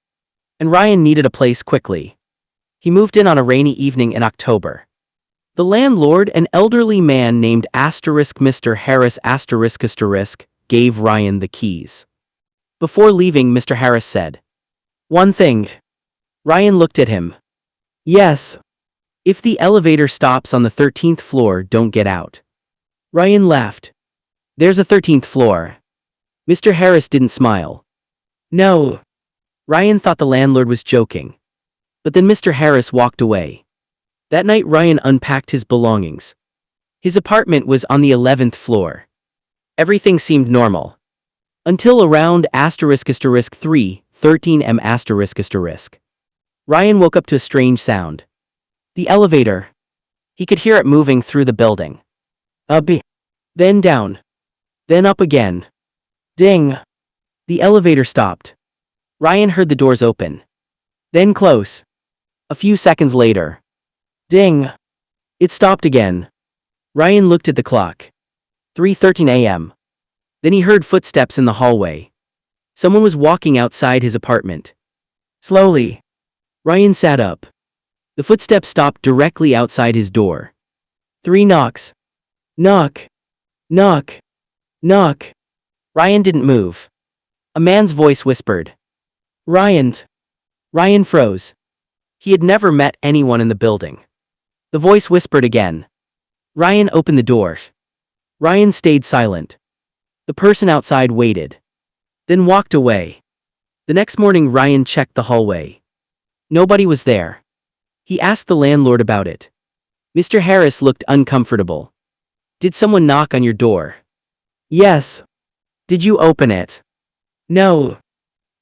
And Ryan needed a place quickly. He moved in on a rainy evening in October. The landlord, an elderly man named Mr. Harris gave Ryan the keys. Before leaving, Mr. Harris said, "One thing." Ryan looked at him. "Yes. If the elevator stops on the 13th floor, don't get out." Ryan laughed. "There's a 13th floor." Mr. Harris didn't smile. "No." Ryan thought the landlord was joking. But then Mr. Harris walked away. That night Ryan unpacked his belongings. His apartment was on the 11th floor. Everything seemed normal. Until around *3:13 Ryan woke up to a strange sound. The elevator. He could hear it moving through the building. Up, then down, then up again. Ding! The elevator stopped. Ryan heard the doors open. Then close. A few seconds later. Ding! It stopped again. Ryan looked at the clock. 3:13 a.m. Then he heard footsteps in the hallway. Someone was walking outside his apartment. Slowly. Ryan sat up. The footsteps stopped directly outside his door. 3 knocks. Knock. Knock. Knock. Ryan didn't move. A man's voice whispered. "Ryan's." Ryan froze. He had never met anyone in the building. The voice whispered again. Ryan opened the door. Ryan stayed silent. The person outside waited. Then walked away. The next morning Ryan checked the hallway. Nobody was there. He asked the landlord about it. Mr. Harris looked uncomfortable. "Did someone knock on your door?" "Yes." "Did you open it?" "No."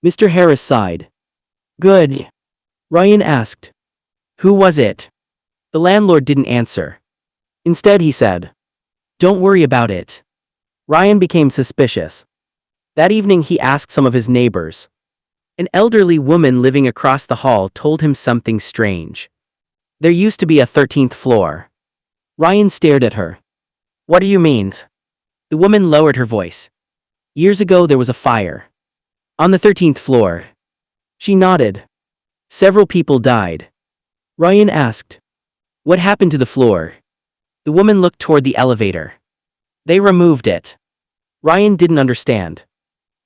Mr. Harris sighed. "Good." Ryan asked. "Who was it?" The landlord didn't answer. Instead he said, "Don't worry about it." Ryan became suspicious. That evening he asked some of his neighbors. An elderly woman living across the hall told him something strange. There used to be a 13th floor. Ryan stared at her. "What do you mean?" The woman lowered her voice. "Years ago there was a fire. On the 13th floor." She nodded. "Several people died." Ryan asked, "What happened to the floor?" The woman looked toward the elevator. "They removed it." Ryan didn't understand.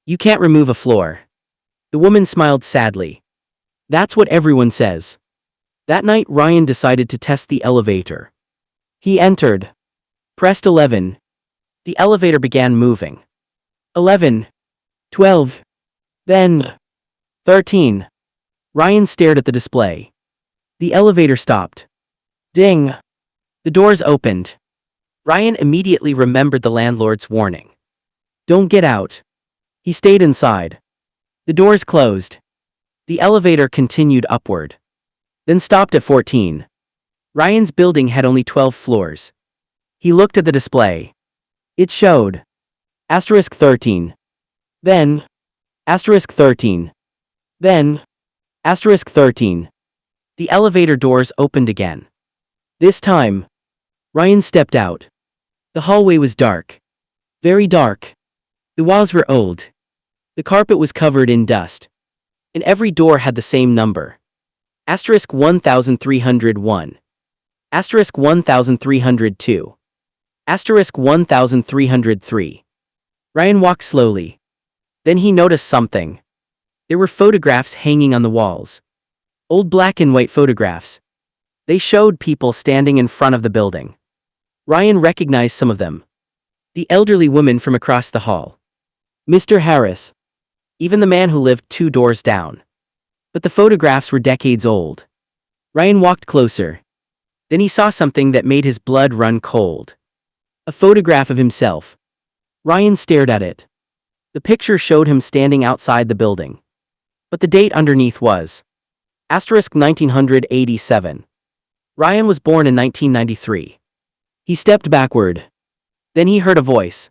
"You can't remove a floor." The woman smiled sadly. "That's what everyone says." That night Ryan decided to test the elevator. He entered. Pressed 11. The elevator began moving. 11. 12. Then 13. Ryan stared at the display. The elevator stopped. Ding! The doors opened. Ryan immediately remembered the landlord's warning. "Don't get out." He stayed inside. The doors closed. The elevator continued upward. Then stopped at 14. Ryan's building had only 12 floors. He looked at the display. It showed *13. Then *13. Then *13. The elevator doors opened again. This time, Ryan stepped out. The hallway was dark. Very dark. The walls were old. The carpet was covered in dust. And every door had the same number. *1301. *1302. *1303. Ryan walked slowly. Then he noticed something. There were photographs hanging on the walls. Old black and white photographs. They showed people standing in front of the building. Ryan recognized some of them. The elderly woman from across the hall. Mr. Harris. Even the man who lived 2 doors down. But the photographs were decades old. Ryan walked closer. Then he saw something that made his blood run cold. A photograph of himself. Ryan stared at it. The picture showed him standing outside the building. But the date underneath was asterisk 1987. Ryan was born in 1993. He stepped backward. Then he heard a voice.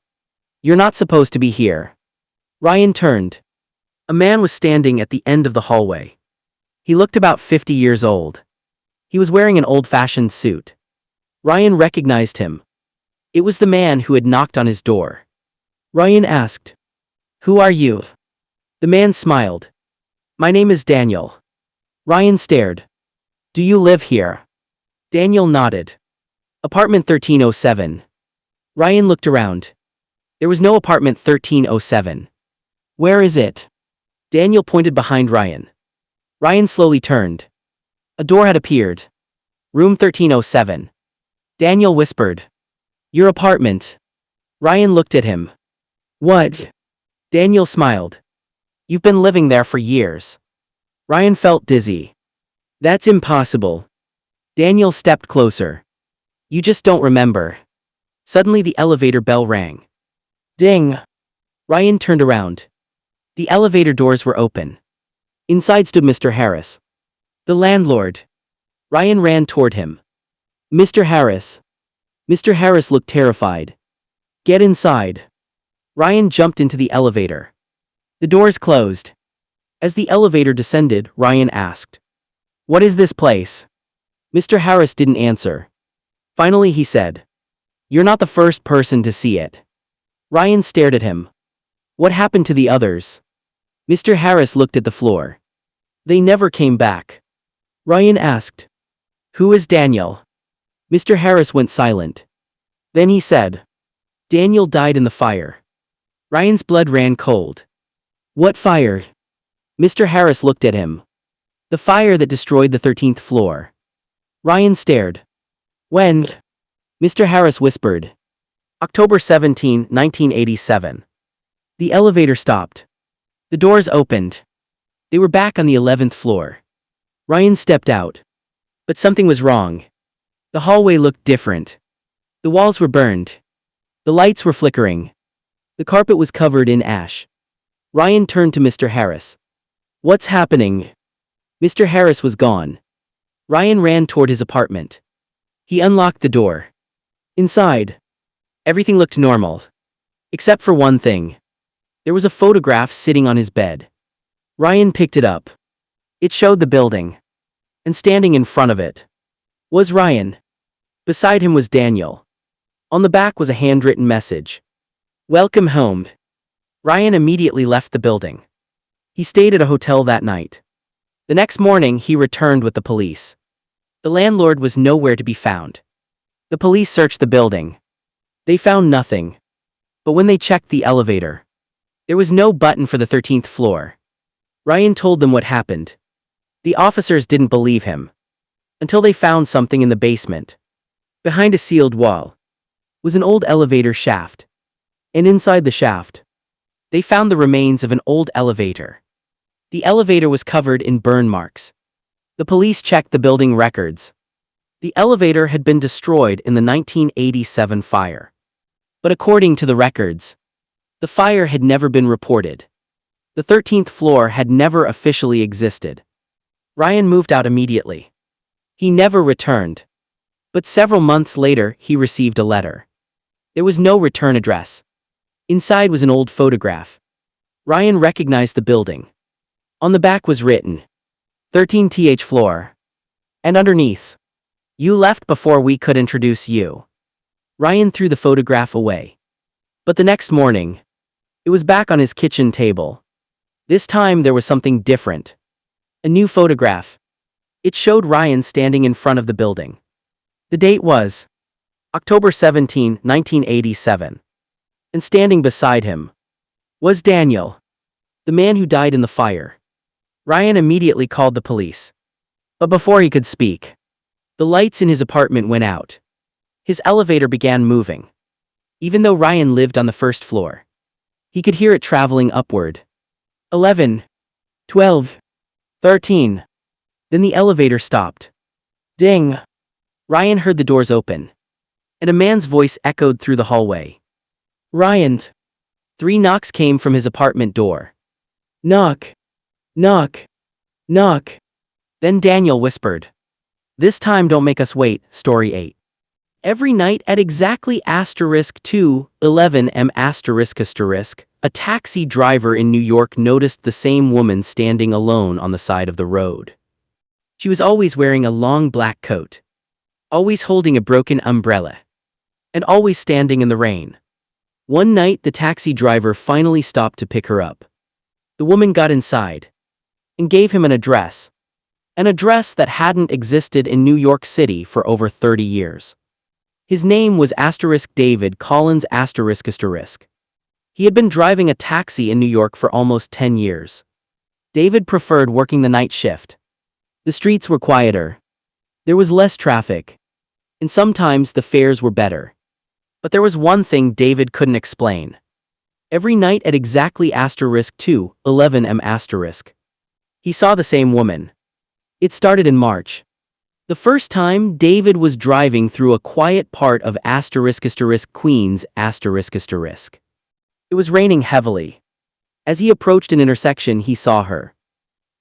"You're not supposed to be here." Ryan turned. A man was standing at the end of the hallway. He looked about 50 years old. He was wearing an old-fashioned suit. Ryan recognized him. It was the man who had knocked on his door. Ryan asked, "Who are you?" The man smiled. "My name is Daniel." Ryan stared. "Do you live here?" Daniel nodded. "Apartment 1307. Ryan looked around. There was no apartment 1307. "Where is it?" Daniel pointed behind Ryan. Ryan slowly turned. A door had appeared. "Room 1307. Daniel whispered. "Your apartment." Ryan looked at him. "What?" Daniel smiled. "You've been living there for years." Ryan felt dizzy. "That's impossible." Daniel stepped closer. "You just don't remember." Suddenly the elevator bell rang. Ding! Ryan turned around. The elevator doors were open. Inside stood Mr. Harris. The landlord. Ryan ran toward him. "Mr. Harris." Mr. Harris looked terrified. "Get inside." Ryan jumped into the elevator. The doors closed. As the elevator descended, Ryan asked, "What is this place?" Mr. Harris didn't answer. Finally he said, "You're not the first person to see it." Ryan stared at him. "What happened to the others?" Mr. Harris looked at the floor. "They never came back." Ryan asked, "Who is Daniel?" Mr. Harris went silent. Then he said, "Daniel died in the fire." Ryan's blood ran cold. "What fire?" Mr. Harris looked at him. "The fire that destroyed the 13th floor." Ryan stared. "When?" Mr. Harris whispered. "October 17, 1987. The elevator stopped. The doors opened. They were back on the 11th floor. Ryan stepped out. But something was wrong. The hallway looked different. The walls were burned. The lights were flickering. The carpet was covered in ash. Ryan turned to Mr. Harris. "What's happening?" Mr. Harris was gone. Ryan ran toward his apartment. He unlocked the door. Inside, everything looked normal. Except for one thing. There was a photograph sitting on his bed. Ryan picked it up. It showed the building. And standing in front of it was Ryan. Beside him was Daniel. On the back was a handwritten message. "Welcome home." Ryan immediately left the building. He stayed at a hotel that night. The next morning he returned with the police. The landlord was nowhere to be found. The police searched the building. They found nothing. But when they checked the elevator, there was no button for the 13th floor. Ryan told them what happened. The officers didn't believe him. Until they found something in the basement. Behind a sealed wall was an old elevator shaft. And inside the shaft, they found the remains of an old elevator. The elevator was covered in burn marks. The police checked the building records. The elevator had been destroyed in the 1987 fire. But according to the records, the fire had never been reported. The 13th floor had never officially existed. Ryan moved out immediately. He never returned. But several months later, he received a letter. There was no return address. Inside was an old photograph. Ryan recognized the building. On the back was written, 13th floor. And underneath, "You left before we could introduce you." Ryan threw the photograph away. But the next morning, it was back on his kitchen table. This time there was something different. A new photograph. It showed Ryan standing in front of the building. The date was October 17, 1987. And standing beside him was Daniel, the man who died in the fire. Ryan immediately called the police. But before he could speak, the lights in his apartment went out. His elevator began moving. Even though Ryan lived on the first floor, he could hear it traveling upward. 11, 12, 13. Then the elevator stopped. Ding! Ryan heard the doors open. And a man's voice echoed through the hallway. "Ryan!" 3 knocks came from his apartment door. "Knock!" Knock. Knock. Then Daniel whispered. This time don't make us wait, story 8. Every night at exactly *2:11 m***, a taxi driver in New York noticed the same woman standing alone on the side of the road. She was always wearing a long black coat, always holding a broken umbrella, and always standing in the rain. One night the taxi driver finally stopped to pick her up. The woman got inside and gave him an address that hadn't existed in New York City for over 30 years. His name was David Collins ***. He had been driving a taxi in New York for almost 10 years. David preferred working the night shift. The streets were quieter. There was less traffic. And sometimes the fares were better. But there was one thing David couldn't explain. Every night at exactly *2:11 m***, he saw the same woman. It started in March. The first time David was driving through a quiet part of Queens It was raining heavily. As he approached an intersection, he saw her.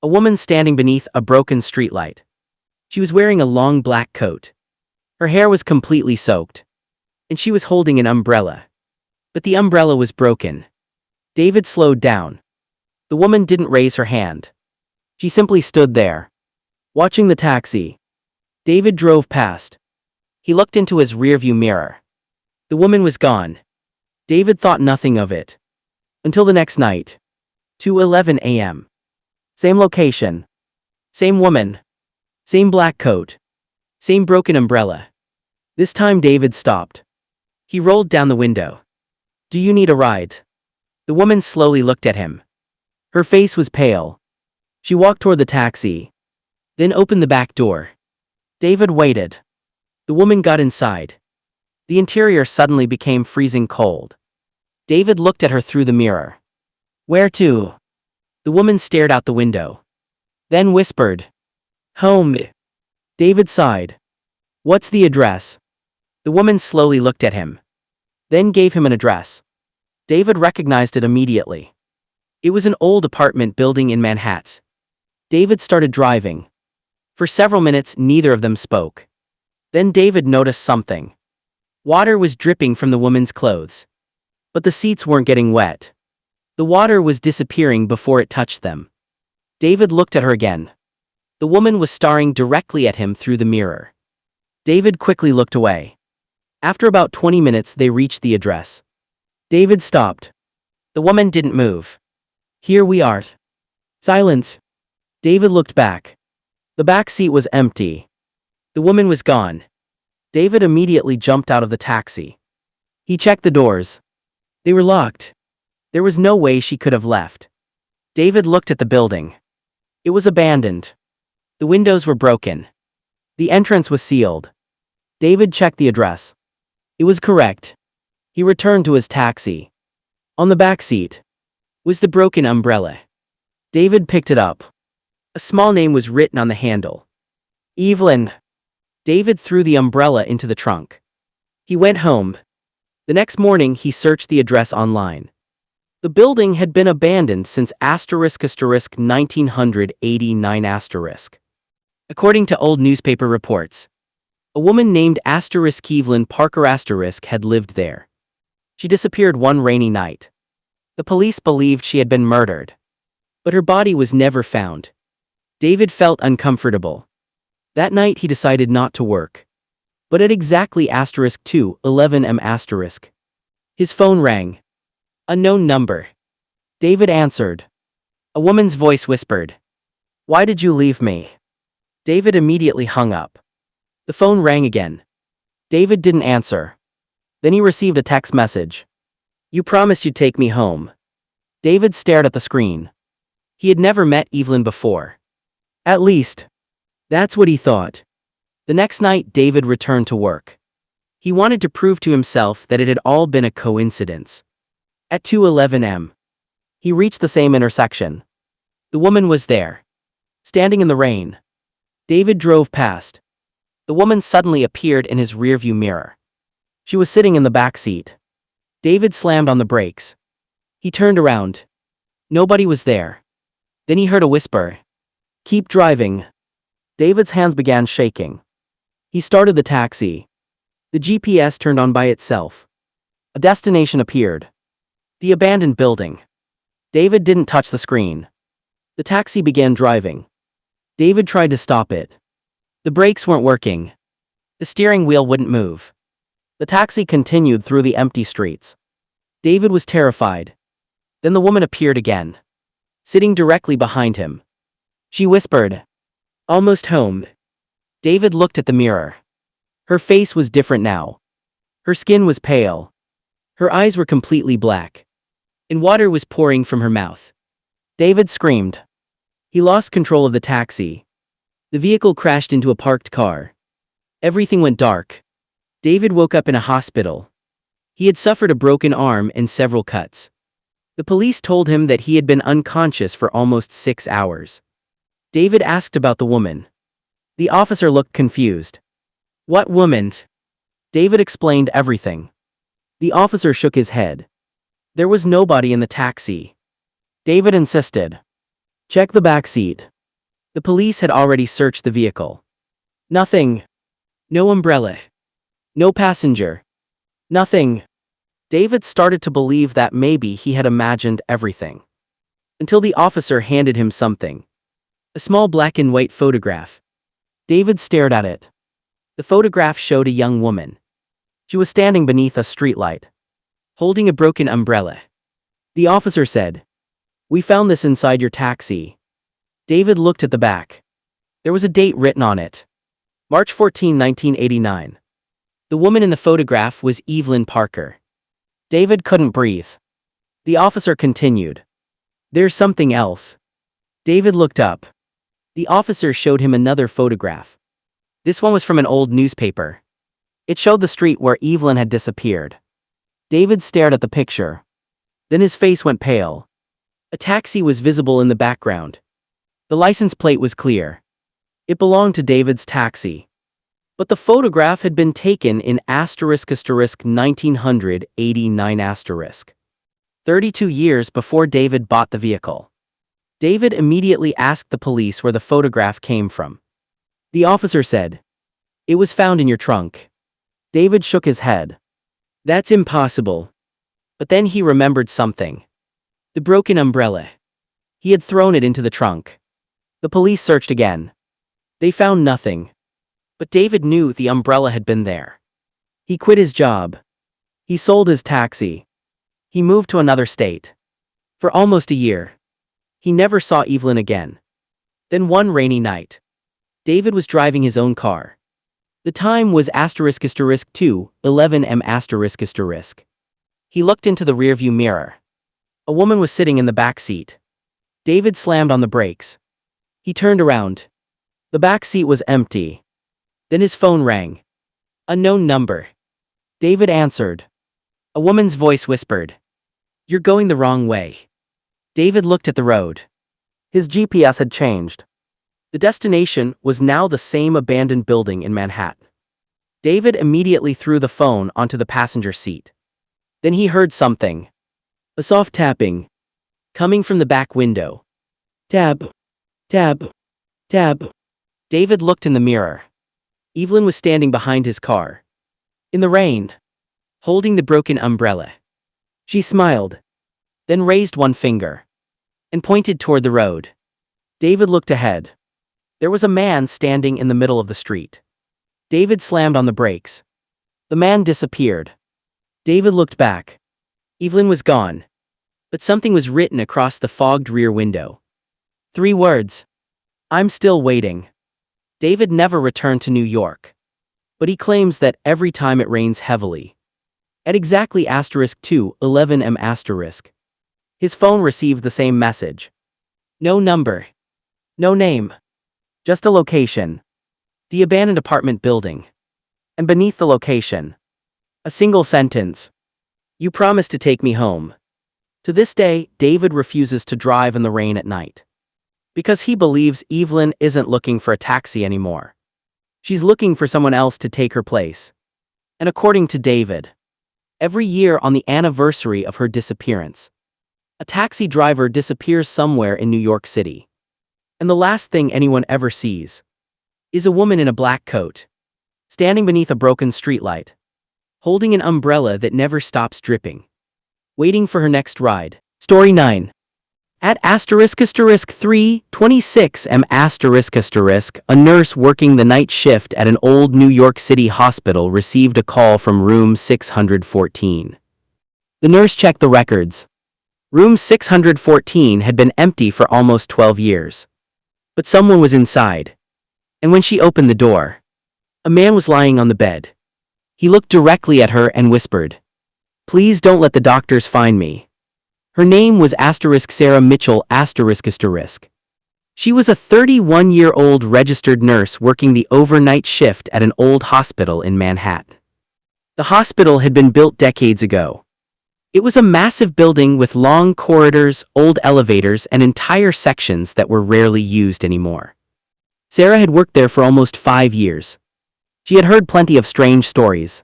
A woman standing beneath a broken streetlight. She was wearing a long black coat. Her hair was completely soaked. And she was holding an umbrella. But the umbrella was broken. David slowed down. The woman didn't raise her hand. She simply stood there, watching the taxi. David drove past. He looked into his rearview mirror. The woman was gone. David thought nothing of it. Until the next night. 2:11 a.m. Same location. Same woman. Same black coat. Same broken umbrella. This time David stopped. He rolled down the window. Do you need a ride? The woman slowly looked at him. Her face was pale. She walked toward the taxi, then opened the back door. David waited. The woman got inside. The interior suddenly became freezing cold. David looked at her through the mirror. Where to? The woman stared out the window. Then whispered. Home. David sighed. What's the address? The woman slowly looked at him. Then gave him an address. David recognized it immediately. It was an old apartment building in Manhattan. David started driving. For several minutes, neither of them spoke. Then David noticed something. Water was dripping from the woman's clothes. But the seats weren't getting wet. The water was disappearing before it touched them. David looked at her again. The woman was staring directly at him through the mirror. David quickly looked away. After about 20 minutes, they reached the address. David stopped. The woman didn't move. Here we are. Silence. David looked back. The back seat was empty. The woman was gone. David immediately jumped out of the taxi. He checked the doors. They were locked. There was no way she could have left. David looked at the building. It was abandoned. The windows were broken. The entrance was sealed. David checked the address. It was correct. He returned to his taxi. On the back seat was the broken umbrella. David picked it up. A small name was written on the handle. Evelyn. David threw the umbrella into the trunk. He went home. The next morning he searched the address online. The building had been abandoned since *1989 According to old newspaper reports, a woman named Evelyn Parker had lived there. She disappeared one rainy night. The police believed she had been murdered. But her body was never found. David felt uncomfortable. That night he decided not to work. But at exactly *2:11 m***, his phone rang. Unknown number. David answered. A woman's voice whispered. Why did you leave me? David immediately hung up. The phone rang again. David didn't answer. Then he received a text message. You promised you'd take me home. David stared at the screen. He had never met Evelyn before. At least, that's what he thought. The next night David returned to work. He wanted to prove to himself that it had all been a coincidence. At 2:11 m. he reached the same intersection. The woman was there, standing in the rain. David drove past. The woman suddenly appeared in his rearview mirror. She was sitting in the back seat. David slammed on the brakes. He turned around. Nobody was there. Then he heard a whisper. "Keep driving." David's hands began shaking. He started the taxi. The GPS turned on by itself. A destination appeared. The abandoned building. David didn't touch the screen. The taxi began driving. David tried to stop it. The brakes weren't working. The steering wheel wouldn't move. The taxi continued through the empty streets. David was terrified. Then the woman appeared again, sitting directly behind him. She whispered, "Almost home." David looked at the mirror. Her face was different now. Her skin was pale. Her eyes were completely black. And water was pouring from her mouth. David screamed. He lost control of the taxi. The vehicle crashed into a parked car. Everything went dark. David woke up in a hospital. He had suffered a broken arm and several cuts. The police told him that he had been unconscious for almost 6 hours. David asked about the woman. The officer looked confused. "What woman?" David explained everything. The officer shook his head. There was nobody in the taxi. David insisted. "Check the back seat." The police had already searched the vehicle. Nothing. No umbrella. No passenger. Nothing. David started to believe that maybe he had imagined everything. Until the officer handed him something. A small black and white photograph. David stared at it. The photograph showed a young woman. She was standing beneath a streetlight, holding a broken umbrella. The officer said, "We found this inside your taxi." David looked at the back. There was a date written on it. March 14, 1989. The woman in the photograph was Evelyn Parker. David couldn't breathe. The officer continued. "There's something else." David looked up. The officer showed him another photograph. This one was from an old newspaper. It showed the street where Evelyn had disappeared. David stared at the picture. Then his face went pale. A taxi was visible in the background. The license plate was clear. It belonged to David's taxi. But the photograph had been taken in **1989**, 32 years before David bought the vehicle. David immediately asked the police where the photograph came from. The officer said, "It was found in your trunk." David shook his head. "That's impossible." But then he remembered something. The broken umbrella. He had thrown it into the trunk. The police searched again. They found nothing. But David knew the umbrella had been there. He quit his job. He sold his taxi. He moved to another state. For almost a year. He never saw Evelyn again. Then one rainy night, David was driving his own car. The time was **2:11 am**. He looked into the rearview mirror. A woman was sitting in the back seat. David slammed on the brakes. He turned around. The back seat was empty. Then his phone rang. Unknown number. David answered. A woman's voice whispered, "You're going the wrong way." David looked at the road. His GPS had changed. The destination was now the same abandoned building in Manhattan. David immediately threw the phone onto the passenger seat. Then he heard something. A soft tapping. Coming from the back window. Tap. Tap. Tap. David looked in the mirror. Evelyn was standing behind his car. In the rain. Holding the broken umbrella. She smiled. Then raised one finger. And pointed toward the road. David looked ahead. There was a man standing in the middle of the street. David slammed on the brakes. The man disappeared. David looked back. Evelyn was gone. But something was written across the fogged rear window. 3 words. "I'm still waiting." David never returned to New York. But he claims that every time it rains heavily, at exactly *2:11 am*, his phone received the same message. No number. No name. Just a location. The abandoned apartment building. And beneath the location, a single sentence. "You promised to take me home." To this day, David refuses to drive in the rain at night. Because he believes Evelyn isn't looking for a taxi anymore. She's looking for someone else to take her place. And according to David, every year on the anniversary of her disappearance, A taxi driver disappears somewhere in New York City. And the last thing anyone ever sees is a woman in a black coat, standing beneath a broken streetlight, holding an umbrella that never stops dripping, waiting for her next ride. Story 9. At *3:26 a nurse working the night shift at an old New York City hospital received a call from room 614. The nurse checked the records. Room 614 had been empty for almost 12 years. But someone was inside. And when she opened the door, a man was lying on the bed. He looked directly at her and whispered, "Please don't let the doctors find me." Her name was Sarah Mitchell **. She was a 31-year-old registered nurse working the overnight shift at an old hospital in Manhattan. The hospital had been built decades ago. It was a massive building with long corridors, old elevators, and entire sections that were rarely used anymore. Sarah had worked there for almost 5 years. She had heard plenty of strange stories.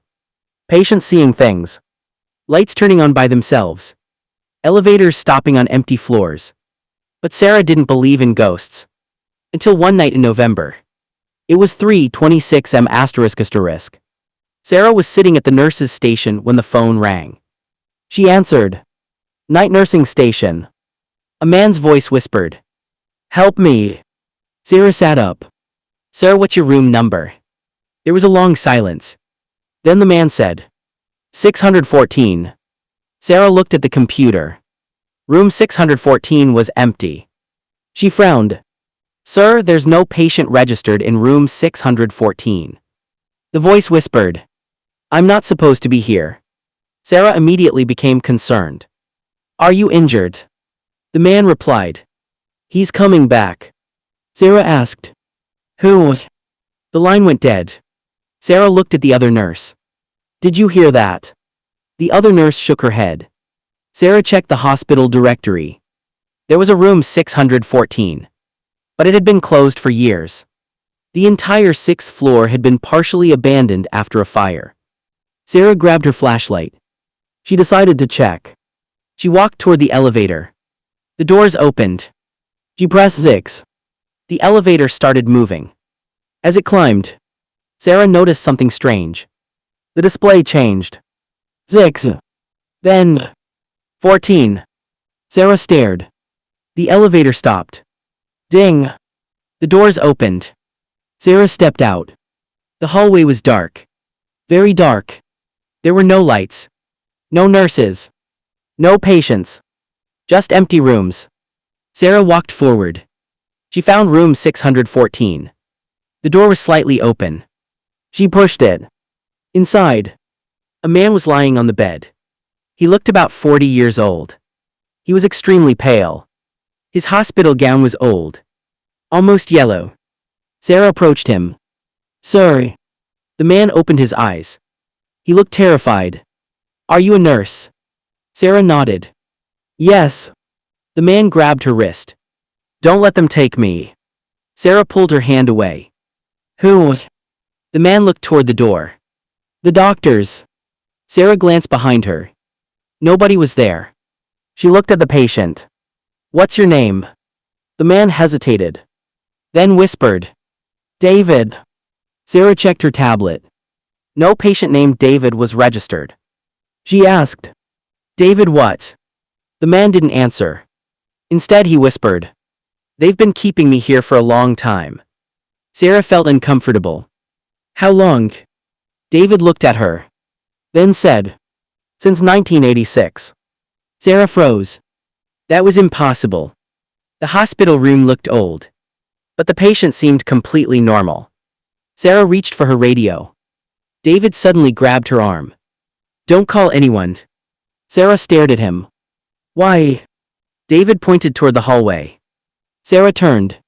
Patients seeing things. Lights turning on by themselves. Elevators stopping on empty floors. But Sarah didn't believe in ghosts. Until one night in November. It was 3:26 am**. Sarah was sitting at the nurse's station when the phone rang. She answered. "Night nursing station." A man's voice whispered. "Help me." Sarah sat up. "Sir, what's your room number?" There was a long silence. Then the man said, 614. Sarah looked at the computer. Room 614 was empty. She frowned. "Sir, there's no patient registered in room 614. The voice whispered. "I'm not supposed to be here." Sarah immediately became concerned. "Are you injured?" The man replied. "He's coming back." Sarah asked. "Who?" The line went dead. Sarah looked at the other nurse. "Did you hear that?" The other nurse shook her head. Sarah checked the hospital directory. There was a room 614. But it had been closed for years. The entire 6th floor had been partially abandoned after a fire. Sarah grabbed her flashlight. She decided to check. She walked toward the elevator. The doors opened. She pressed 6. The elevator started moving. As it climbed, Sarah noticed something strange. The display changed. 6. Then 14. Sarah stared. The elevator stopped. Ding! The doors opened. Sarah stepped out. The hallway was dark. Very dark. There were no lights. No nurses. No patients. Just empty rooms. Sarah walked forward. She found room 614. The door was slightly open. She pushed it. Inside, a man was lying on the bed. He looked about 40 years old. He was extremely pale. His hospital gown was old. Almost yellow. Sarah approached him. "Sir." The man opened his eyes. He looked terrified. "Are you a nurse?" Sarah nodded. "Yes." The man grabbed her wrist. "Don't let them take me." Sarah pulled her hand away. "Who?" The man looked toward the door. "The doctors." Sarah glanced behind her. Nobody was there. She looked at the patient. "What's your name?" The man hesitated. Then whispered. "David." Sarah checked her tablet. No patient named David was registered. She asked. "David what?" The man didn't answer. Instead he whispered. "They've been keeping me here for a long time." Sarah felt uncomfortable. "How long?" David looked at her. Then said. "Since 1986. Sarah froze. That was impossible. The hospital room looked old. But the patient seemed completely normal. Sarah reached for her radio. David suddenly grabbed her arm. "Don't call anyone." Sarah stared at him. "Why?" David pointed toward the hallway. Sarah turned.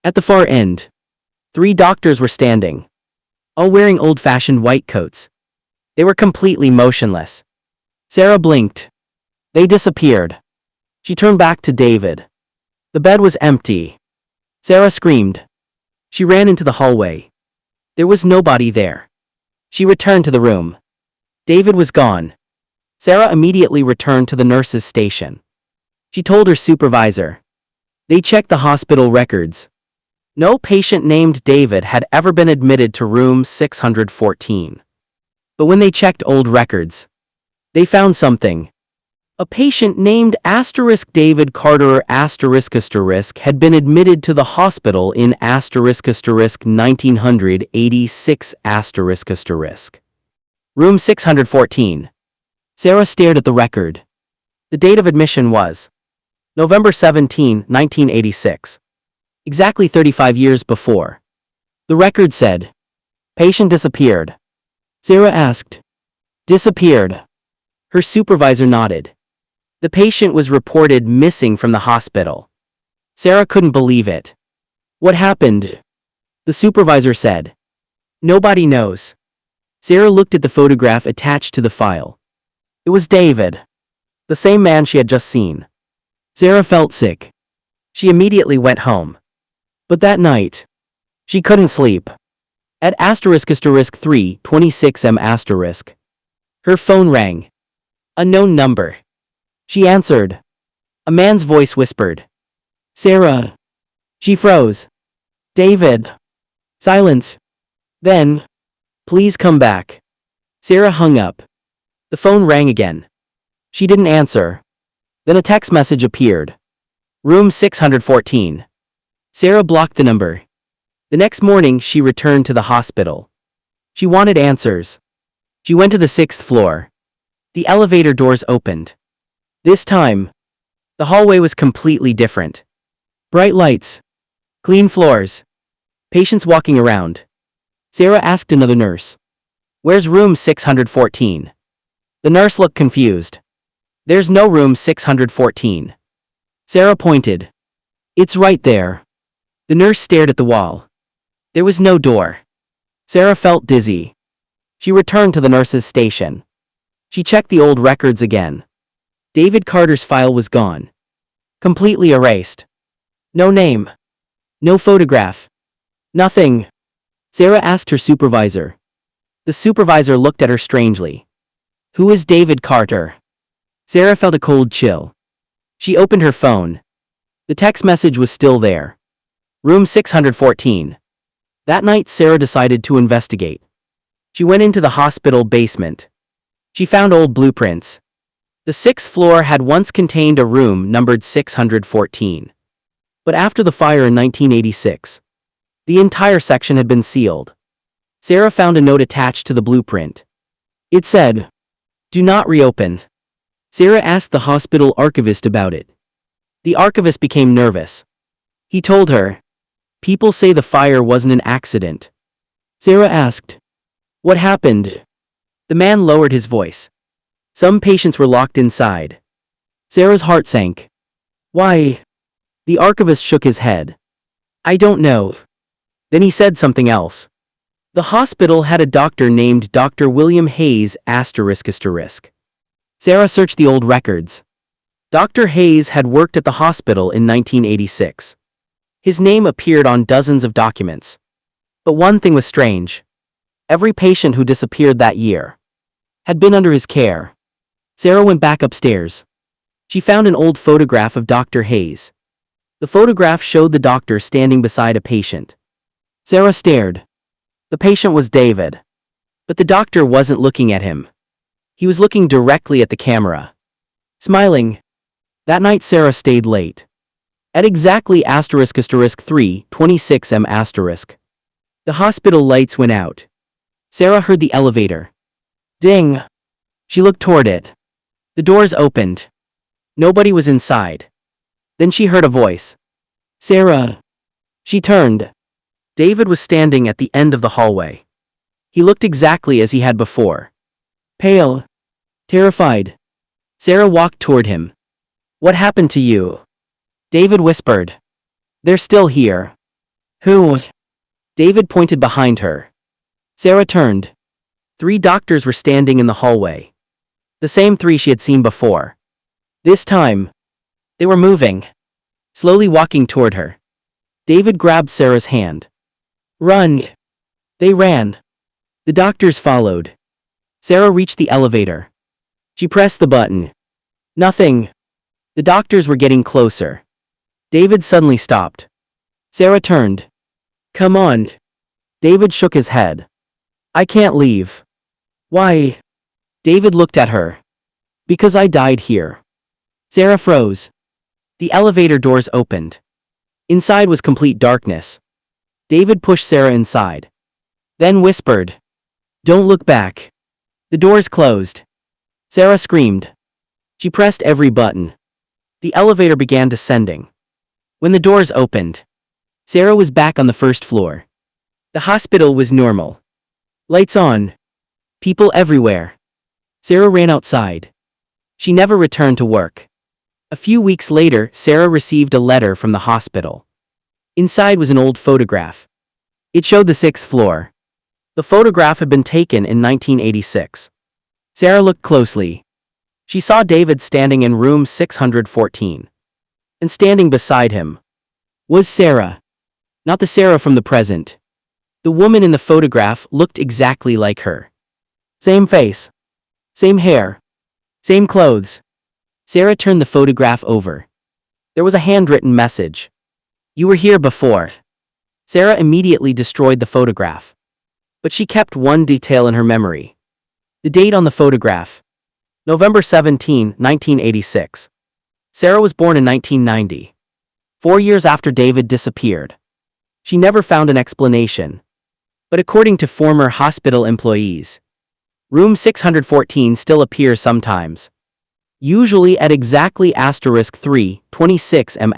At the far end, 3 doctors were standing, all wearing old-fashioned white coats. They were completely motionless. Sarah blinked. They disappeared. She turned back to David. The bed was empty. Sarah screamed. She ran into the hallway. There was nobody there. She returned to the room. David was gone. Sarah immediately returned to the nurse's station. she told her supervisor. They checked the hospital records. No patient named David had ever been admitted to room 614. But when they checked old records, they found something. A patient named David Carter had been admitted to the hospital in 1986 Room 614. Sarah stared at the record. The date of admission was November 17, 1986. Exactly 35 years before. The record said, patient disappeared. Sarah asked. Disappeared. Her supervisor nodded. The patient was reported missing from the hospital. Sarah couldn't believe it. What happened? The supervisor said. Nobody knows. Sarah looked at the photograph attached to the file. It was David. The same man she had just seen. Sarah felt sick. She immediately went home. But that night, she couldn't sleep. At *3:26 her phone rang. Unknown number. She answered. A man's voice whispered. Sarah. She froze. David. Silence. Then, please come back. Sarah hung up. The phone rang again. She didn't answer. Then a text message appeared. Room 614. Sarah blocked the number. The next morning she returned to the hospital. She wanted answers. She went to the 6th floor. The elevator doors opened. This time, the hallway was completely different. Bright lights. Clean floors. Patients walking around. Sarah asked another nurse. Where's room 614? The nurse looked confused. There's no room 614. Sarah pointed. It's right there. The nurse stared at the wall. There was no door. Sarah felt dizzy. She returned to the nurse's station. She checked the old records again. David Carter's file was gone. Completely erased. No name. No photograph. Nothing. Sarah asked her supervisor. The supervisor looked at her strangely. Who is David Carter? Sarah felt a cold chill. She opened her phone. The text message was still there. Room 614. That night Sarah decided to investigate. She went into the hospital basement. She found old blueprints. The 6th floor had once contained a room numbered 614. But after the fire in 1986, the entire section had been sealed. Sarah found a note attached to the blueprint. It said, "Do not reopen." Sarah asked the hospital archivist about it. The archivist became nervous. He told her, "People say the fire wasn't an accident." Sarah asked, "What happened?" The man lowered his voice. Some patients were locked inside. Sarah's heart sank. Why? The archivist shook his head. I don't know. Then he said something else. The hospital had a doctor named Dr. William Hayes ***. Sarah searched the old records. Dr. Hayes had worked at the hospital in 1986. His name appeared on dozens of documents. But one thing was strange. Every patient who disappeared that year had been under his care. Sarah went back upstairs. She found an old photograph of Dr. Hayes. The photograph showed the doctor standing beside a patient. Sarah stared. The patient was David. But the doctor wasn't looking at him. He was looking directly at the camera. Smiling. That night Sarah stayed late. At exactly *3:26 the hospital lights went out. Sarah heard the elevator. Ding! She looked toward it. The doors opened. Nobody was inside. Then she heard a voice. Sarah. She turned. David was standing at the end of the hallway. He looked exactly as he had before. Pale. Terrified. Sarah walked toward him. What happened to you? David whispered. They're still here. Who? David pointed behind her. Sarah turned. 3 doctors were standing in the hallway. The same 3 she had seen before. This time, they were moving. Slowly walking toward her. David grabbed Sarah's hand. Run! They ran. The doctors followed. Sarah reached the elevator. She pressed the button. Nothing. The doctors were getting closer. David suddenly stopped. Sarah turned. Come on. David shook his head. I can't leave. Why? David looked at her. Because I died here. Sarah froze. The elevator doors opened. Inside was complete darkness. David pushed Sarah inside. Then whispered. Don't look back. The doors closed. Sarah screamed. She pressed every button. The elevator began descending. When the doors opened, Sarah was back on the first floor. The hospital was normal. Lights on. People everywhere. Sarah ran outside. She never returned to work. A few weeks later, Sarah received a letter from the hospital. Inside was an old photograph. It showed the 6th floor. The photograph had been taken in 1986. Sarah looked closely. She saw David standing in room 614. And standing beside him was Sarah. Not the Sarah from the present. The woman in the photograph looked exactly like her. Same face. Same hair. Same clothes. Sarah turned the photograph over. There was a handwritten message. You were here before. Sarah immediately destroyed the photograph. But she kept one detail in her memory. The date on the photograph. November 17, 1986. Sarah was born in 1990. 4 years after David disappeared. She never found an explanation. But according to former hospital employees, room 614 still appears sometimes. Usually at exactly *3:26 m***.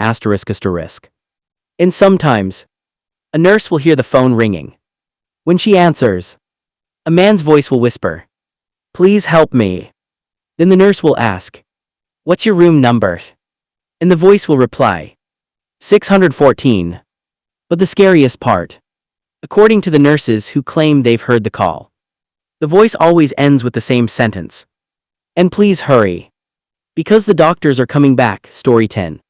And sometimes, a nurse will hear the phone ringing. When she answers, a man's voice will whisper, "Please help me." Then the nurse will ask, "What's your room number?" And the voice will reply, 614. But the scariest part, according to the nurses who claim they've heard the call, the voice always ends with the same sentence. And please hurry. Because the doctors are coming back. Story 10.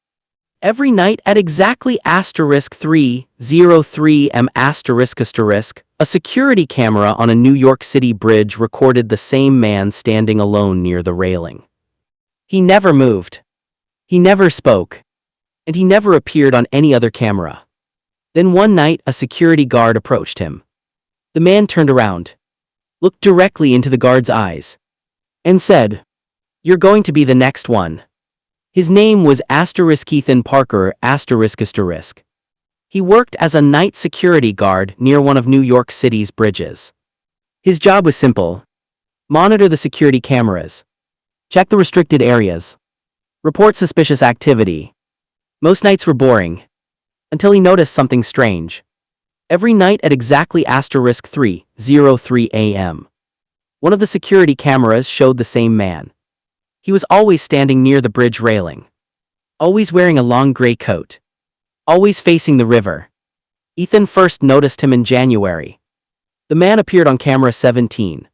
Every night at exactly *3:03 m***, a security camera on a New York City bridge recorded the same man standing alone near the railing. He never moved. He never spoke. And he never appeared on any other camera. Then one night a security guard approached him. The man turned around, looked directly into the guard's eyes, and said, "You're going to be the next one." His name was Ethan Parker. He worked as a night security guard near one of New York City's bridges. His job was simple. Monitor the security cameras. Check the restricted areas. Report suspicious activity. Most nights were boring. Until he noticed something strange. Every night at exactly *3:03 a.m. one of the security cameras showed the same man. He was always standing near the bridge railing. Always wearing a long gray coat. Always facing the river. Ethan first noticed him in January. The man appeared on camera 17.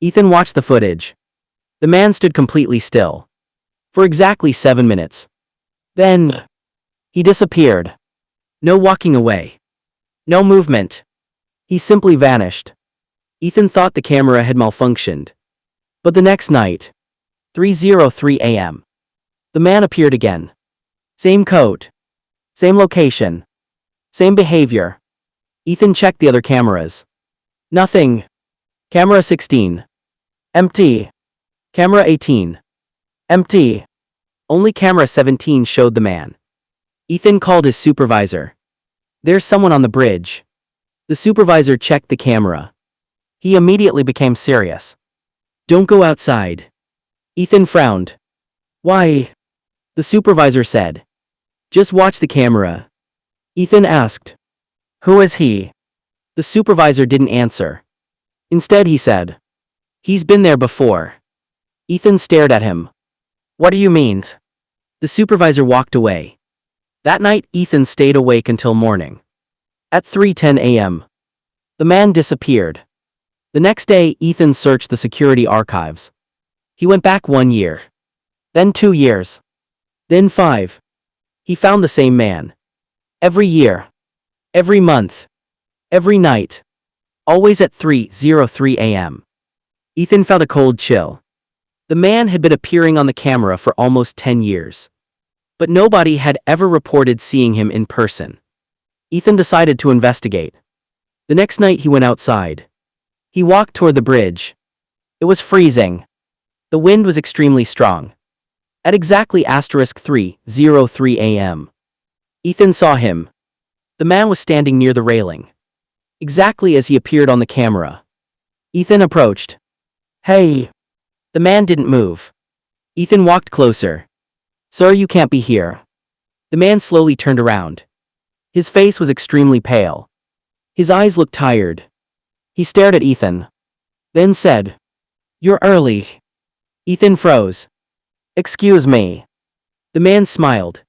Ethan watched the footage. The man stood completely still. For exactly 7 minutes. Then, he disappeared. No walking away. No movement. He simply vanished. Ethan thought the camera had malfunctioned. But the next night, 3:03 a.m. the man appeared again. Same coat. Same location. Same behavior. Ethan checked the other cameras. Nothing. Camera 16. Empty. Camera 18. Empty. Only camera 17 showed the man. Ethan called his supervisor. "There's someone on the bridge." The supervisor checked the camera. He immediately became serious. "Don't go outside." Ethan frowned. "Why?" The supervisor said. "Just watch the camera." Ethan asked, "Who is he?" The supervisor didn't answer. Instead he said, "He's been there before." Ethan stared at him. "What do you mean?" The supervisor walked away. That night Ethan stayed awake until morning. At 3:10 a.m. the man disappeared. The next day Ethan searched the security archives. He went back 1 year. Then 2 years. Then 5. He found the same man. Every year. Every month. Every night. Always at 3:03 a.m. Ethan felt a cold chill. The man had been appearing on the camera for almost 10 years. But nobody had ever reported seeing him in person. Ethan decided to investigate. The next night he went outside. He walked toward the bridge. It was freezing. The wind was extremely strong. At exactly *3:03 a.m. Ethan saw him. The man was standing near the railing. Exactly as he appeared on the camera. Ethan approached. "Hey." The man didn't move. Ethan walked closer. "Sir, you can't be here." The man slowly turned around. His face was extremely pale. His eyes looked tired. He stared at Ethan. Then said, "You're early." Ethan froze. "Excuse me." The man smiled.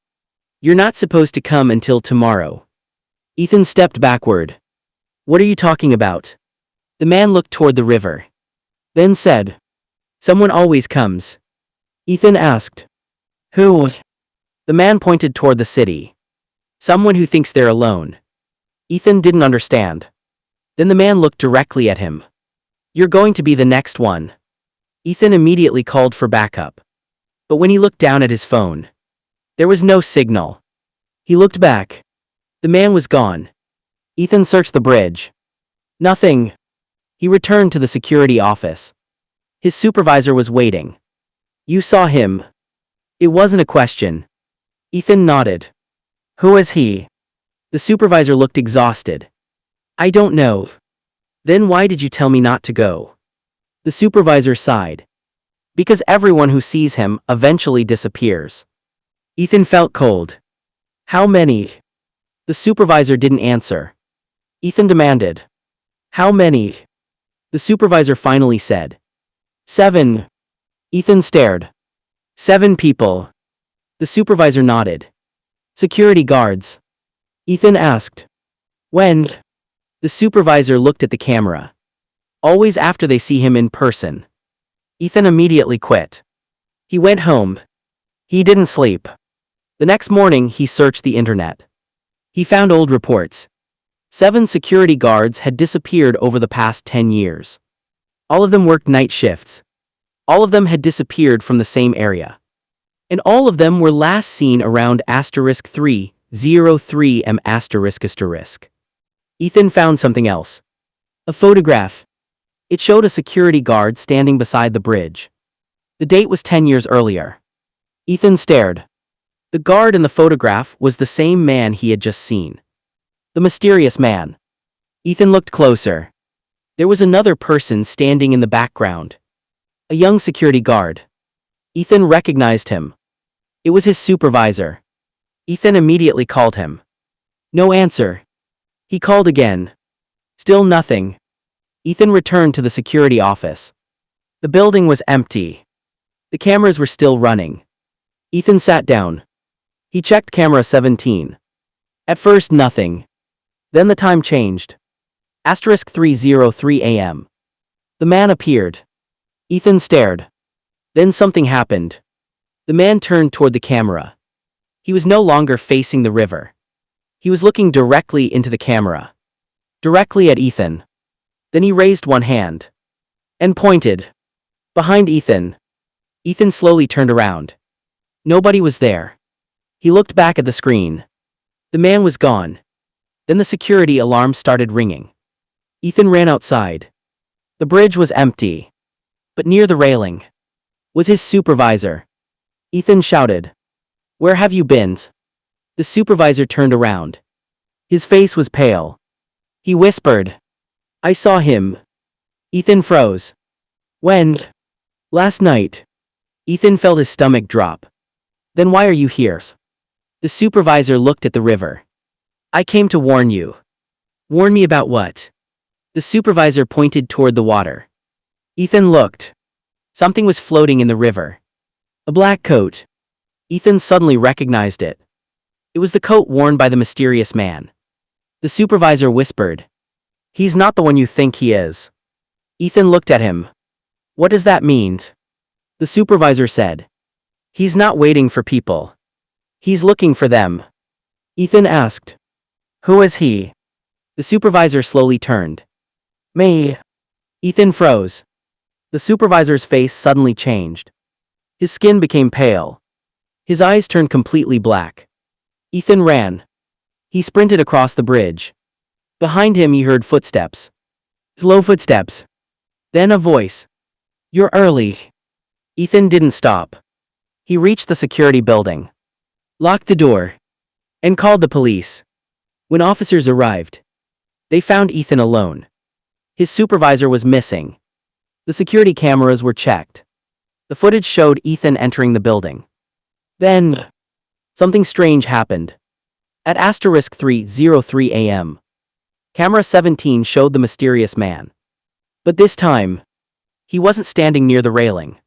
"You're not supposed to come until tomorrow." Ethan stepped backward. "What are you talking about?" The man looked toward the river. Then said, "Someone always comes." Ethan asked, "Who?" The man pointed toward the city. "Someone who thinks they're alone." Ethan didn't understand. Then the man looked directly at him. "You're going to be the next one." Ethan immediately called for backup. But when he looked down at his phone, there was no signal. He looked back. The man was gone. Ethan searched the bridge. Nothing. He returned to the security office. His supervisor was waiting. "You saw him?" It wasn't a question. Ethan nodded. "Who is he?" The supervisor looked exhausted. "I don't know." "Then why did you tell me not to go?" The supervisor sighed. "Because everyone who sees him eventually disappears." Ethan felt cold. "How many?" The supervisor didn't answer. Ethan demanded, "How many?" The supervisor finally said, "7. Ethan stared. "7 people." The supervisor nodded. "Security guards?" Ethan asked. "When?" The supervisor looked at the camera. "Always after they see him in person." Ethan immediately quit. He went home. He didn't sleep. The next morning he searched the internet. He found old reports. 7 security guards had disappeared over the past 10 years. All of them worked night shifts. All of them had disappeared from the same area. And all of them were last seen around *3:03 m***. Ethan found something else. A photograph. It showed a security guard standing beside the bridge. The date was 10 years earlier. Ethan stared. The guard in the photograph was the same man he had just seen. The mysterious man. Ethan looked closer. There was another person standing in the background. A young security guard. Ethan recognized him. It was his supervisor. Ethan immediately called him. No answer. He called again. Still nothing. Ethan returned to the security office. The building was empty. The cameras were still running. Ethan sat down. He checked camera 17. At first nothing. Then the time changed. *3:03 a.m. The man appeared. Ethan stared. Then something happened. The man turned toward the camera. He was no longer facing the river. He was looking directly into the camera. Directly at Ethan. Then he raised one hand. And pointed. Behind Ethan. Ethan slowly turned around. Nobody was there. He looked back at the screen. The man was gone. Then the security alarm started ringing. Ethan ran outside. The bridge was empty. But near the railing was his supervisor. Ethan shouted, "Where have you been?" The supervisor turned around. His face was pale. He whispered, "I saw him." Ethan froze. "When?" "Last night." Ethan felt his stomach drop. "Then why are you here?" The supervisor looked at the river. "I came to warn you." "Warn me about what?" The supervisor pointed toward the water. Ethan looked. Something was floating in the river. A black coat. Ethan suddenly recognized it. It was the coat worn by the mysterious man. The supervisor whispered, "He's not the one you think he is." Ethan looked at him. "What does that mean?" The supervisor said, "He's not waiting for people. He's looking for them." Ethan asked, "Who is he?" The supervisor slowly turned. "Me." Ethan froze. The supervisor's face suddenly changed. His skin became pale. His eyes turned completely black. Ethan ran. He sprinted across the bridge. Behind him he heard footsteps. Slow footsteps. Then a voice. "You're early." Ethan didn't stop. He reached the security building, locked the door, and called the police. When officers arrived, they found Ethan alone. His supervisor was missing. The security cameras were checked. The footage showed Ethan entering the building. Then, something strange happened. At asterisk 3:03 a.m., camera 17 showed the mysterious man. But this time, he wasn't standing near the railing.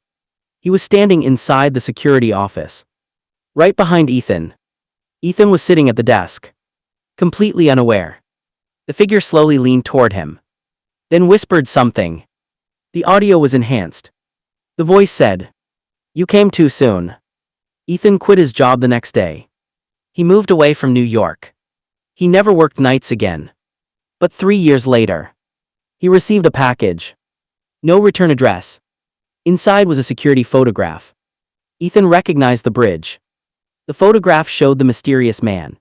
He was standing inside the security office. Right behind Ethan. Ethan was sitting at the desk, completely unaware. The figure slowly leaned toward him, then whispered something. The audio was enhanced. The voice said, "You came too soon." Ethan quit his job the next day. He moved away from New York. He never worked nights again. But 3 years later, he received a package. No return address. Inside was a security photograph. Ethan recognized the bridge. The photograph showed the mysterious man,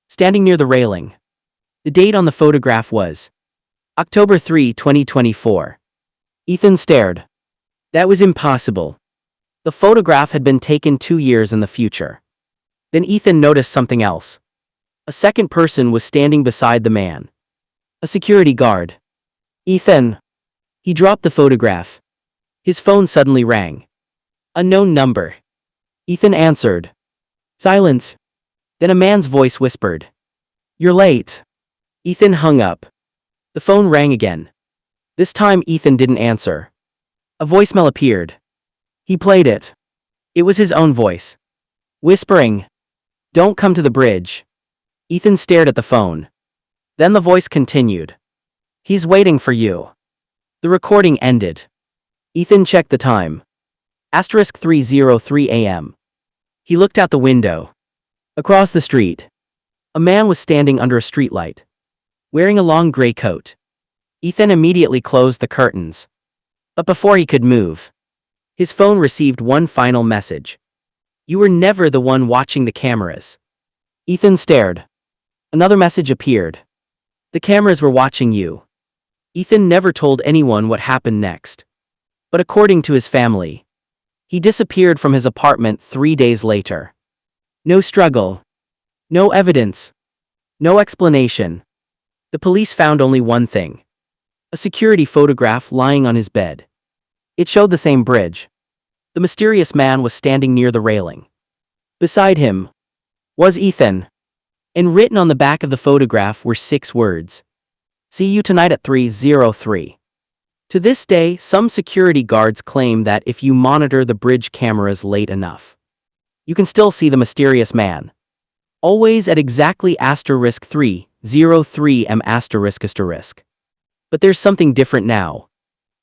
standing near the railing. The date on the photograph was October 3, 2024. Ethan stared. That was impossible. The photograph had been taken 2 years in the future. Then Ethan noticed something else. A second person was standing beside the man. A security guard. Ethan. He dropped the photograph. His phone suddenly rang. Unknown number. Ethan answered. Silence. Then a man's voice whispered. "You're late." Ethan hung up. The phone rang again. This time Ethan didn't answer. A voicemail appeared. He played it. It was his own voice, whispering, "Don't come to the bridge." Ethan stared at the phone. Then the voice continued. "He's waiting for you." The recording ended. Ethan checked the time. Asterisk 3:03 a.m. He looked out the window. Across the street, a man was standing under a streetlight, wearing a long gray coat. Ethan immediately closed the curtains. But before he could move, his phone received one final message. "You were never the one watching the cameras." Ethan stared. Another message appeared. "The cameras were watching you." Ethan never told anyone what happened next. But according to his family, he disappeared from his apartment 3 days later. No struggle. No evidence. No explanation. The police found only one thing. A security photograph lying on his bed. It showed the same bridge. The mysterious man was standing near the railing. Beside him was Ethan. And written on the back of the photograph were 6 words. "See you tonight at 3:03. To this day, some security guards claim that if you monitor the bridge cameras late enough, you can still see the mysterious man. Always at exactly asterisk 3:03 am asterisk asterisk. But there's something different now.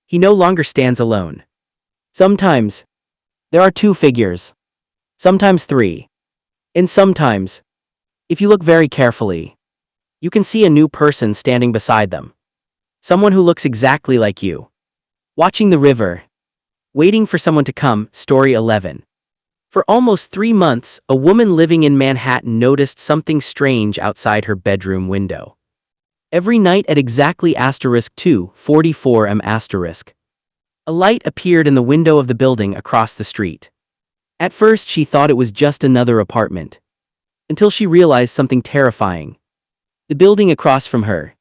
He no longer stands alone. Sometimes, there are 2 figures. Sometimes 3. And sometimes, if you look very carefully, you can see a new person standing beside them. Someone who looks exactly like you. Watching the river. Waiting for someone to come. Story 11. For almost 3 months, a woman living in Manhattan noticed something strange outside her bedroom window. Every night at exactly asterisk 2:44 am asterisk, a light appeared in the window of the building across the street. At first she thought it was just another apartment, until she realized something terrifying. The building across from her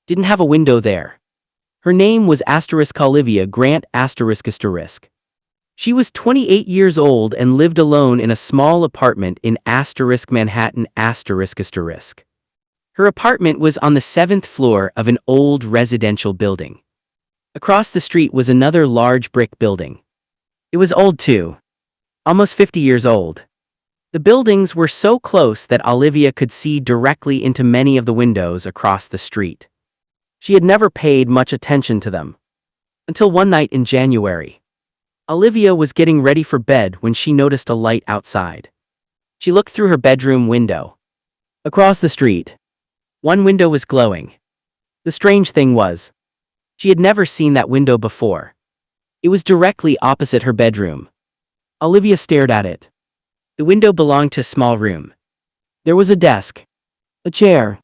didn't have a window there. Her name was asterisk Olivia Grant asterisk asterisk. She was 28 years old and lived alone in a small apartment in asterisk Manhattan asterisk asterisk. Her apartment was on the 7th floor of an old residential building. Across the street was another large brick building. It was old too. Almost 50 years old. The buildings were so close that Olivia could see directly into many of the windows across the street. She had never paid much attention to them. Until one night in January. Olivia was getting ready for bed when she noticed a light outside. She looked through her bedroom window. Across the street, one window was glowing. The strange thing was, she had never seen that window before. It was directly opposite her bedroom. Olivia stared at it. The window belonged to a small room. There was a desk, a chair,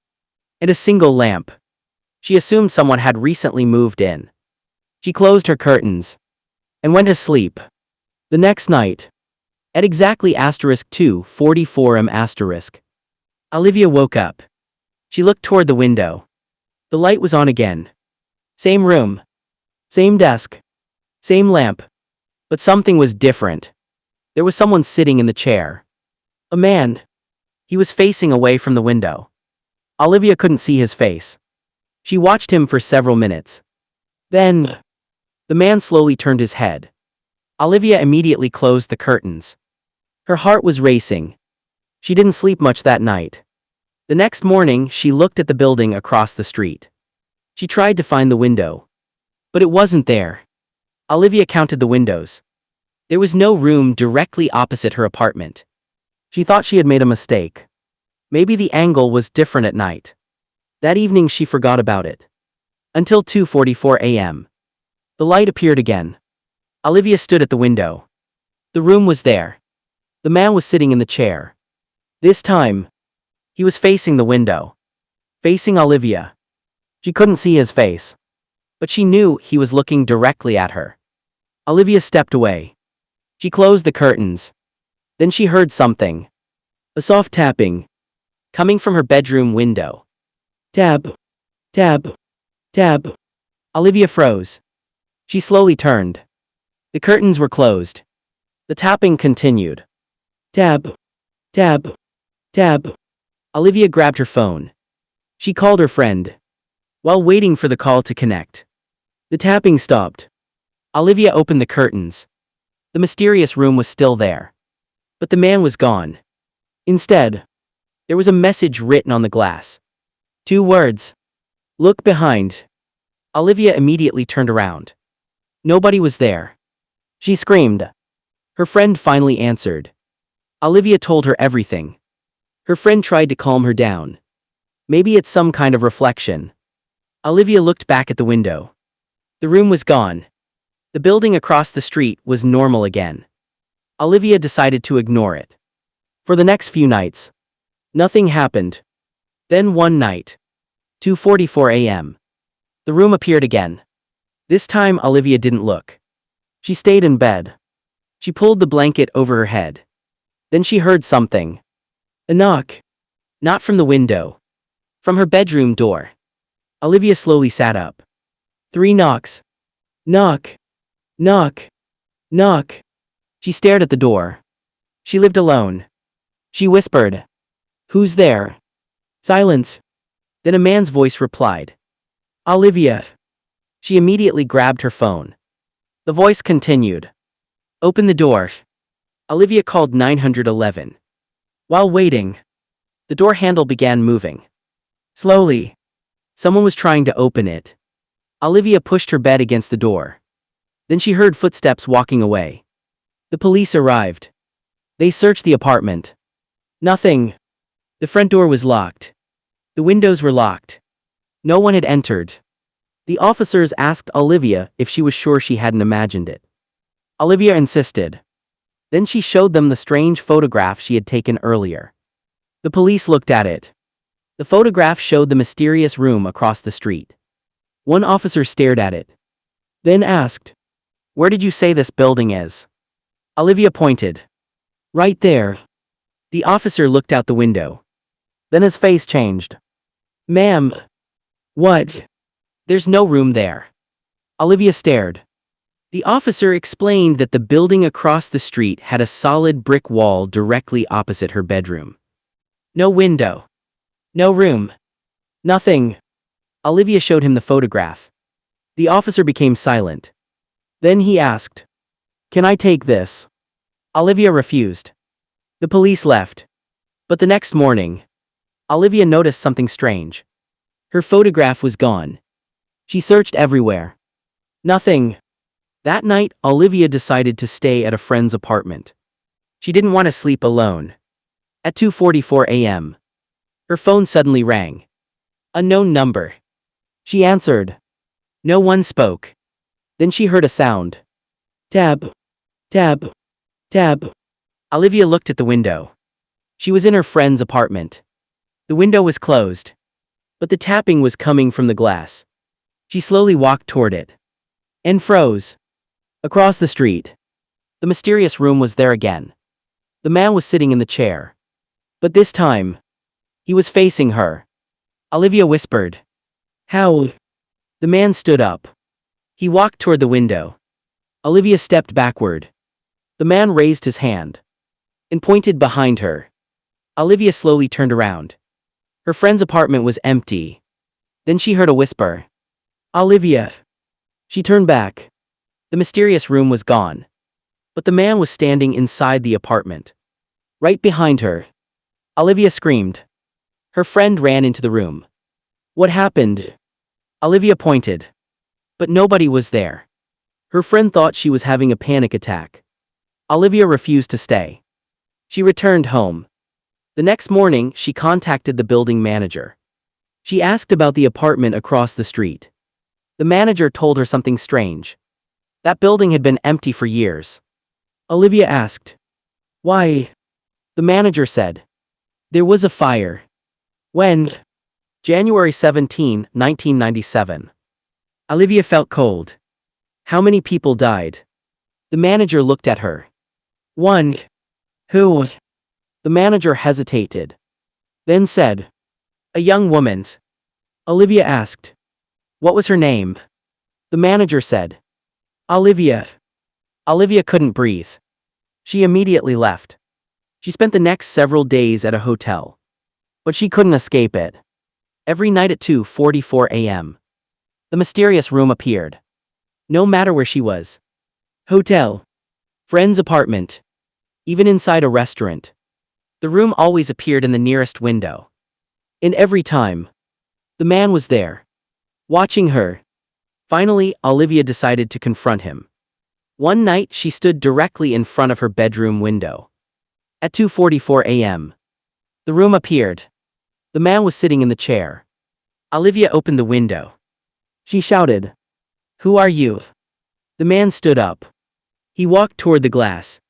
and a single lamp. She assumed someone had recently moved in. She closed her curtains and went to sleep. The next night, at exactly *2:44 am*, Olivia woke up. She looked toward the window. The light was on again. Same room, same desk, same lamp. But something was different. There was someone sitting in the chair. A man. He was facing away from the window. Olivia couldn't see his face. She watched him for several minutes. Then, the man slowly turned his head. Olivia immediately closed the curtains. Her heart was racing. She didn't sleep much that night. The next morning, she looked at the building across the street. She tried to find the window, but it wasn't there. Olivia counted the windows. There was no room directly opposite her apartment. She thought she had made a mistake. Maybe the angle was different at night. That evening she forgot about it. Until 2:44 a.m. The light appeared again. Olivia stood at the window. The room was there. The man was sitting in the chair. This time, he was facing the window. Facing Olivia. She couldn't see his face, but she knew he was looking directly at her. Olivia stepped away. She closed the curtains. Then she heard something. A soft tapping. Coming from her bedroom window. Tap. Tap. Tap. Olivia froze. She slowly turned. The curtains were closed. The tapping continued. Tap. Tap. Tap. Olivia grabbed her phone. She called her friend. While waiting for the call to connect, the tapping stopped. Olivia opened the curtains. The mysterious room was still there. But the man was gone. Instead, there was a message written on the glass. 2 words. Look behind. Olivia immediately turned around. Nobody was there. She screamed. Her friend finally answered. Olivia told her everything. Her friend tried to calm her down. Maybe it's some kind of reflection. Olivia looked back at the window. The room was gone. The building across the street was normal again. Olivia decided to ignore it. For the next few nights, nothing happened. Then one night, 2:44 a.m., the room appeared again. This time Olivia didn't look. She stayed in bed. She pulled the blanket over her head. Then she heard something. A knock. Not from the window. From her bedroom door. Olivia slowly sat up. 3 knocks. Knock. Knock. Knock. She stared at the door. She lived alone. She whispered. Who's there? Silence. Then a man's voice replied. Olivia. She immediately grabbed her phone. The voice continued. Open the door. Olivia called 911. While waiting, the door handle began moving. Slowly. Someone was trying to open it. Olivia pushed her bed against the door. Then she heard footsteps walking away. The police arrived. They searched the apartment. Nothing. The front door was locked. The windows were locked. No one had entered. The officers asked Olivia if she was sure she hadn't imagined it. Olivia insisted. Then she showed them the strange photograph she had taken earlier. The police looked at it. The photograph showed the mysterious room across the street. One officer stared at it. Then asked, Where did you say this building is? Olivia pointed. Right there. The officer looked out the window. Then his face changed. Ma'am. What? There's no room there. Olivia stared. The officer explained that the building across the street had a solid brick wall directly opposite her bedroom. No window. No room. Nothing. Olivia showed him the photograph. The officer became silent. Then he asked, Can I take this? Olivia refused. The police left. But the next morning, Olivia noticed something strange. Her photograph was gone. She searched everywhere. Nothing. That night, Olivia decided to stay at a friend's apartment. She didn't want to sleep alone. At 2:44 a.m., her phone suddenly rang. Unknown number. She answered. No one spoke. Then she heard a sound. Tab. Tab. Tab. Olivia looked at the window. She was in her friend's apartment. The window was closed, but the tapping was coming from the glass. She slowly walked toward it and froze. Across the street, the mysterious room was there again. The man was sitting in the chair, but this time, he was facing her. Olivia whispered, "How?" The man stood up. He walked toward the window. Olivia stepped backward. The man raised his hand and pointed behind her. Olivia slowly turned around. Her friend's apartment was empty. Then she heard a whisper. "Olivia." She turned back. The mysterious room was gone, but the man was standing inside the apartment. Right behind her. Olivia screamed. Her friend ran into the room. "What happened?" Olivia pointed. But nobody was there. Her friend thought she was having a panic attack. Olivia refused to stay. She returned home. The next morning, she contacted the building manager. She asked about the apartment across the street. The manager told her something strange. That building had been empty for years. Olivia asked, "Why?" The manager said, "There was a fire." When? January 17, 1997. Olivia felt cold. How many people died? The manager looked at her. "One." "Who?" The manager hesitated. Then said, "A young woman." Olivia asked, "What was her name?" The manager said, "Olivia." Olivia couldn't breathe. She immediately left. She spent the next several days at a hotel. But she couldn't escape it. Every night at 2:44 a.m., the mysterious room appeared. No matter where she was. Hotel. Friend's apartment. Even inside a restaurant. The room always appeared in the nearest window. And every time, the man was there, watching her. Finally, Olivia decided to confront him. One night, she stood directly in front of her bedroom window. At 2:44 a.m., the room appeared. The man was sitting in the chair. Olivia opened the window. She shouted, "Who are you?" The man stood up. He walked toward the glass.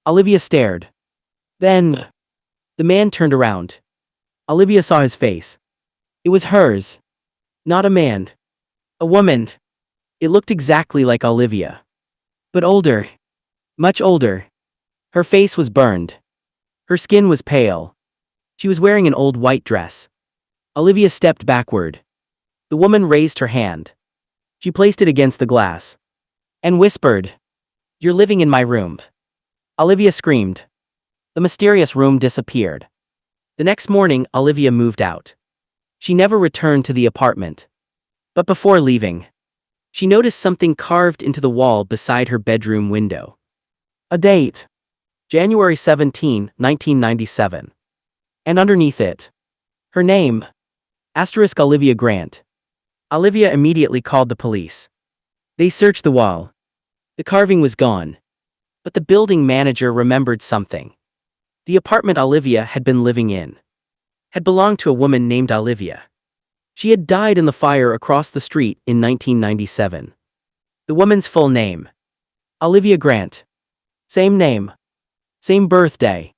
Olivia stared. Then, the man turned around. Olivia saw his face. It was hers. Not a man. A woman. It looked exactly like Olivia. But older. Much older. Her face was burned. Her skin was pale. She was wearing an old white dress. Olivia stepped backward. The woman raised her hand. She placed it against the glass. And whispered, "You're living in my room." Olivia screamed. The mysterious room disappeared. The next morning, Olivia moved out. She never returned to the apartment. But before leaving, she noticed something carved into the wall beside her bedroom window. A date. January 17, 1997. And underneath it, her name. * Olivia Grant. Olivia immediately called the police. They searched the wall. The carving was gone. But the building manager remembered something. The apartment Olivia had been living in had belonged to a woman named Olivia. She had died in the fire across the street in 1997. The woman's full name. Olivia Grant. Same name. Same birthday.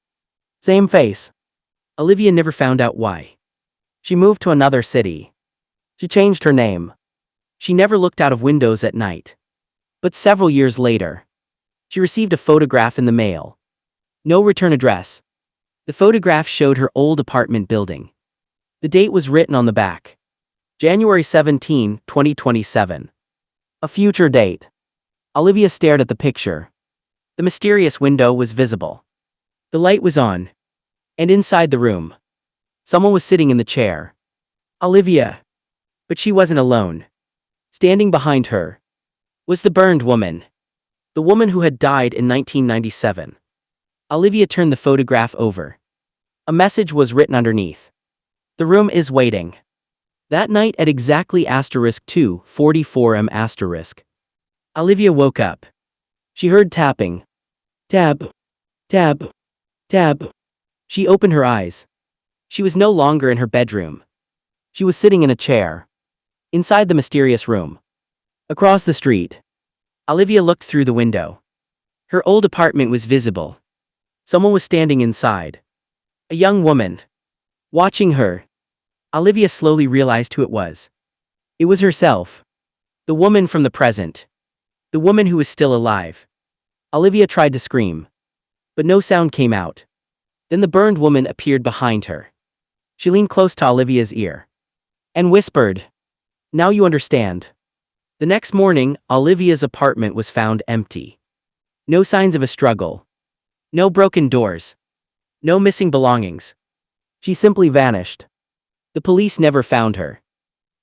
Same face. Olivia never found out why. She moved to another city. She changed her name. She never looked out of windows at night. But several years later, she received a photograph in the mail. No return address. The photograph showed her old apartment building. The date was written on the back. January 17, 2027. A future date. Olivia stared at the picture. The mysterious window was visible. The light was on. And inside the room, someone was sitting in the chair. Olivia. But she wasn't alone. Standing behind her was the burned woman. The woman who had died in 1997. Olivia turned the photograph over. A message was written underneath. The room is waiting. That night at exactly *2:44 am*. Olivia woke up. She heard tapping. Tab. Tab. Tab. She opened her eyes. She was no longer in her bedroom. She was sitting in a chair. Inside the mysterious room. Across the street. Olivia looked through the window. Her old apartment was visible. Someone was standing inside. A young woman. Watching her, Olivia slowly realized who it was. It was herself. The woman from the present. The woman who was still alive. Olivia tried to scream, but no sound came out. Then the burned woman appeared behind her. She leaned close to Olivia's ear and whispered, "Now you understand." The next morning, Olivia's apartment was found empty. No signs of a struggle. No broken doors. No missing belongings. She simply vanished. The police never found her.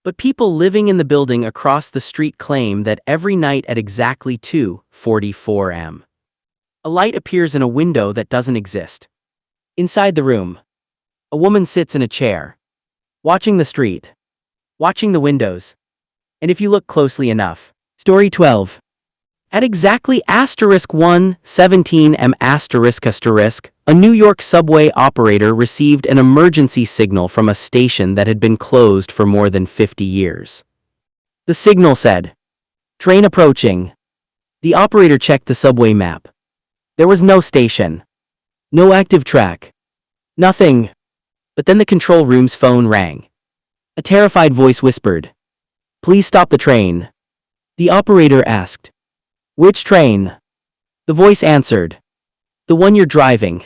But people living in the building across the street claim that every night at exactly 2:44 am, a light appears in a window that doesn't exist. Inside the room, a woman sits in a chair, watching the street, watching the windows. And if you look closely enough, Story 12. At exactly *1:17 am***, a New York subway operator received an emergency signal from a station that had been closed for more than 50 years. The signal said, "Train approaching." The operator checked the subway map. There was no station. No active track. Nothing. But then the control room's phone rang. A terrified voice whispered, "Please stop the train." The operator asked, "Which train?" The voice answered, "The one you're driving."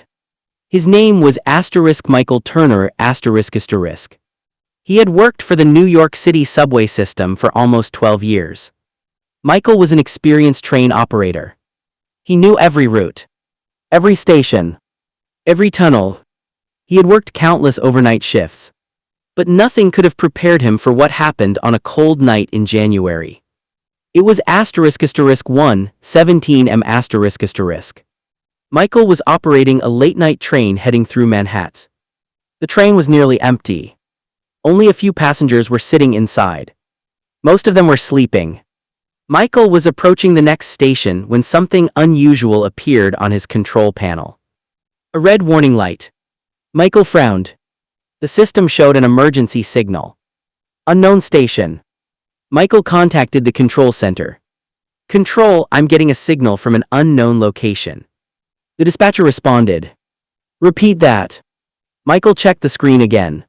His name was Michael Turner ***. He had worked for the New York City subway system for almost 12 years. Michael was an experienced train operator. He knew every route, every station, every tunnel. He had worked countless overnight shifts. But nothing could have prepared him for what happened on a cold night in January. It was *1:17 am***. Michael was operating a late-night train heading through Manhattan. The train was nearly empty. Only a few passengers were sitting inside. Most of them were sleeping. Michael was approaching the next station when something unusual appeared on his control panel. A red warning light. Michael frowned. The system showed an emergency signal. Unknown station. Michael contacted the control center. "Control, I'm getting a signal from an unknown location." The dispatcher responded, "Repeat that." Michael checked the screen again.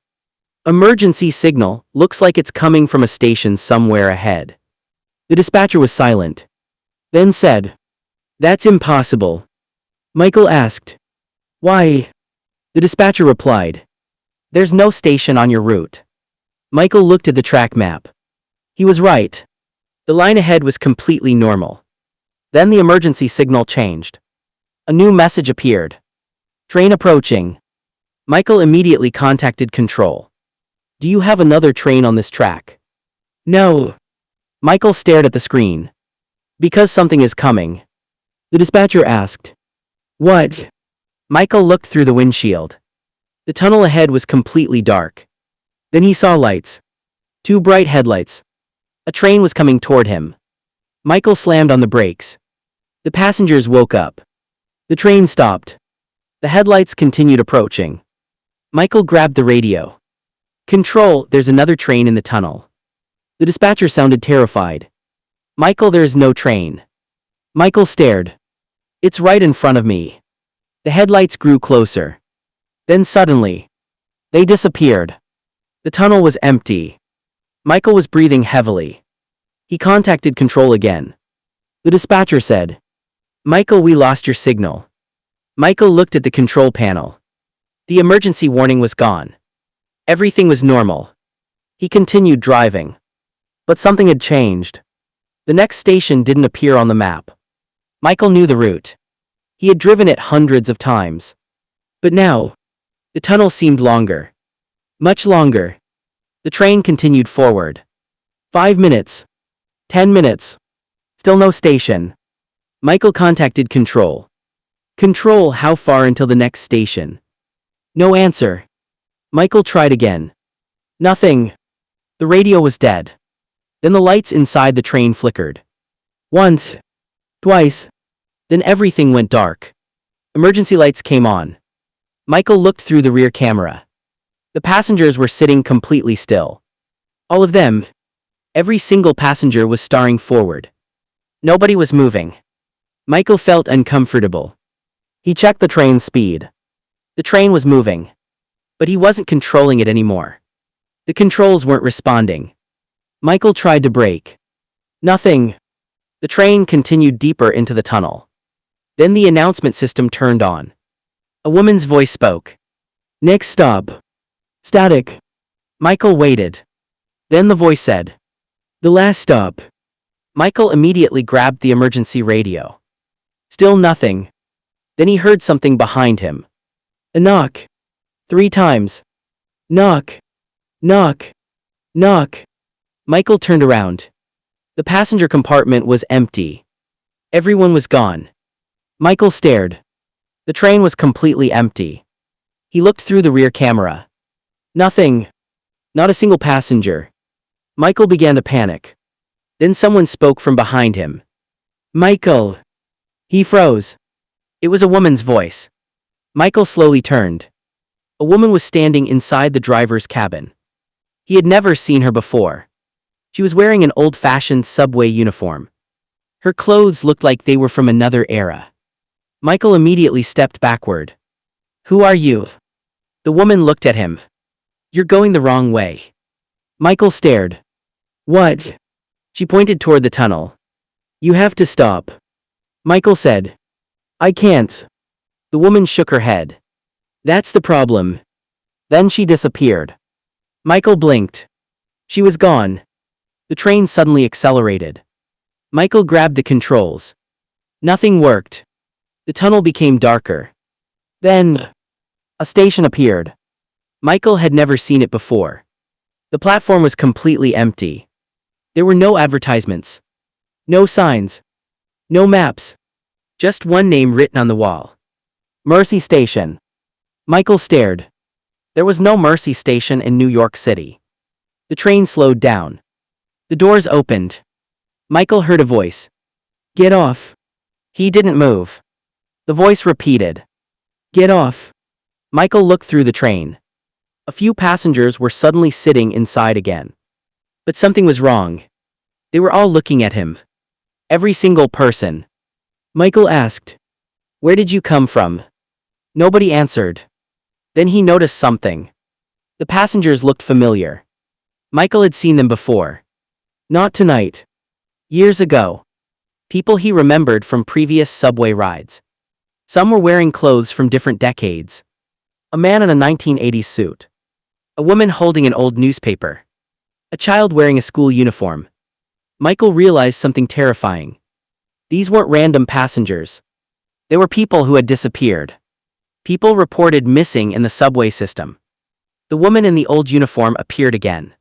"Emergency signal, looks like it's coming from a station somewhere ahead." The dispatcher was silent. Then said, "That's impossible." Michael asked, "Why?" The dispatcher replied, "There's no station on your route." Michael looked at the track map. He was right. The line ahead was completely normal. Then the emergency signal changed. A new message appeared. "Train approaching." Michael immediately contacted control. "Do you have another train on this track?" "No." Michael stared at the screen. "Because something is coming." The dispatcher asked, "What?" Michael looked through the windshield. The tunnel ahead was completely dark. Then he saw lights. 2 bright headlights. A train was coming toward him. Michael slammed on the brakes. The passengers woke up. The train stopped. The headlights continued approaching. Michael grabbed the radio. "Control, there's another train in the tunnel." The dispatcher sounded terrified. "Michael, there is no train." Michael stared. "It's right in front of me." The headlights grew closer. Then suddenly, they disappeared. The tunnel was empty. Michael was breathing heavily. He contacted control again. The dispatcher said, "Michael, we lost your signal." Michael looked at the control panel. The emergency warning was gone. Everything was normal. He continued driving. But something had changed. The next station didn't appear on the map. Michael knew the route. He had driven it hundreds of times. But now, the tunnel seemed longer. Much longer. The train continued forward. 5 minutes. 10 minutes. Still no station. Michael contacted control. "Control, how far until the next station?" No answer. Michael tried again. Nothing. The radio was dead. Then the lights inside the train flickered. Once. Twice. Then everything went dark. Emergency lights came on. Michael looked through the rear camera. The passengers were sitting completely still. All of them. Every single passenger was staring forward. Nobody was moving. Michael felt uncomfortable. He checked the train's speed. The train was moving. But he wasn't controlling it anymore. The controls weren't responding. Michael tried to brake. Nothing. The train continued deeper into the tunnel. Then the announcement system turned on. A woman's voice spoke. Next stop. Static. Michael waited. Then the voice said, the last stop. Michael immediately grabbed the emergency radio. Still nothing. Then he heard something behind him. A knock. 3 times. Knock. Knock. Knock. Michael turned around. The passenger compartment was empty. Everyone was gone. Michael stared. The train was completely empty. He looked through the rear camera. Nothing. Not a single passenger. Michael began to panic. Then someone spoke from behind him. Michael. He froze. It was a woman's voice. Michael slowly turned. A woman was standing inside the driver's cabin. He had never seen her before. She was wearing an old-fashioned subway uniform. Her clothes looked like they were from another era. Michael immediately stepped backward. Who are you? The woman looked at him. You're going the wrong way. Michael stared. What? She pointed toward the tunnel. You have to stop. Michael said. I can't. The woman shook her head. That's the problem. Then she disappeared. Michael blinked. She was gone. The train suddenly accelerated. Michael grabbed the controls. Nothing worked. The tunnel became darker. Then, a station appeared. Michael had never seen it before. The platform was completely empty. There were no advertisements. No signs. No maps. Just one name written on the wall. Mercy Station. Michael stared. There was no Mercy Station in New York City. The train slowed down. The doors opened. Michael heard a voice. Get off. He didn't move. The voice repeated. Get off. Michael looked through the train. A few passengers were suddenly sitting inside again. But something was wrong. They were all looking at him. Every single person. Michael asked, where did you come from? Nobody answered. Then he noticed something. The passengers looked familiar. Michael had seen them before. Not tonight. Years ago. People he remembered from previous subway rides. Some were wearing clothes from different decades. A man in a 1980s suit. A woman holding an old newspaper. A child wearing a school uniform. Michael realized something terrifying. These weren't random passengers. They were people who had disappeared. People reported missing in the subway system. The woman in the old uniform appeared again.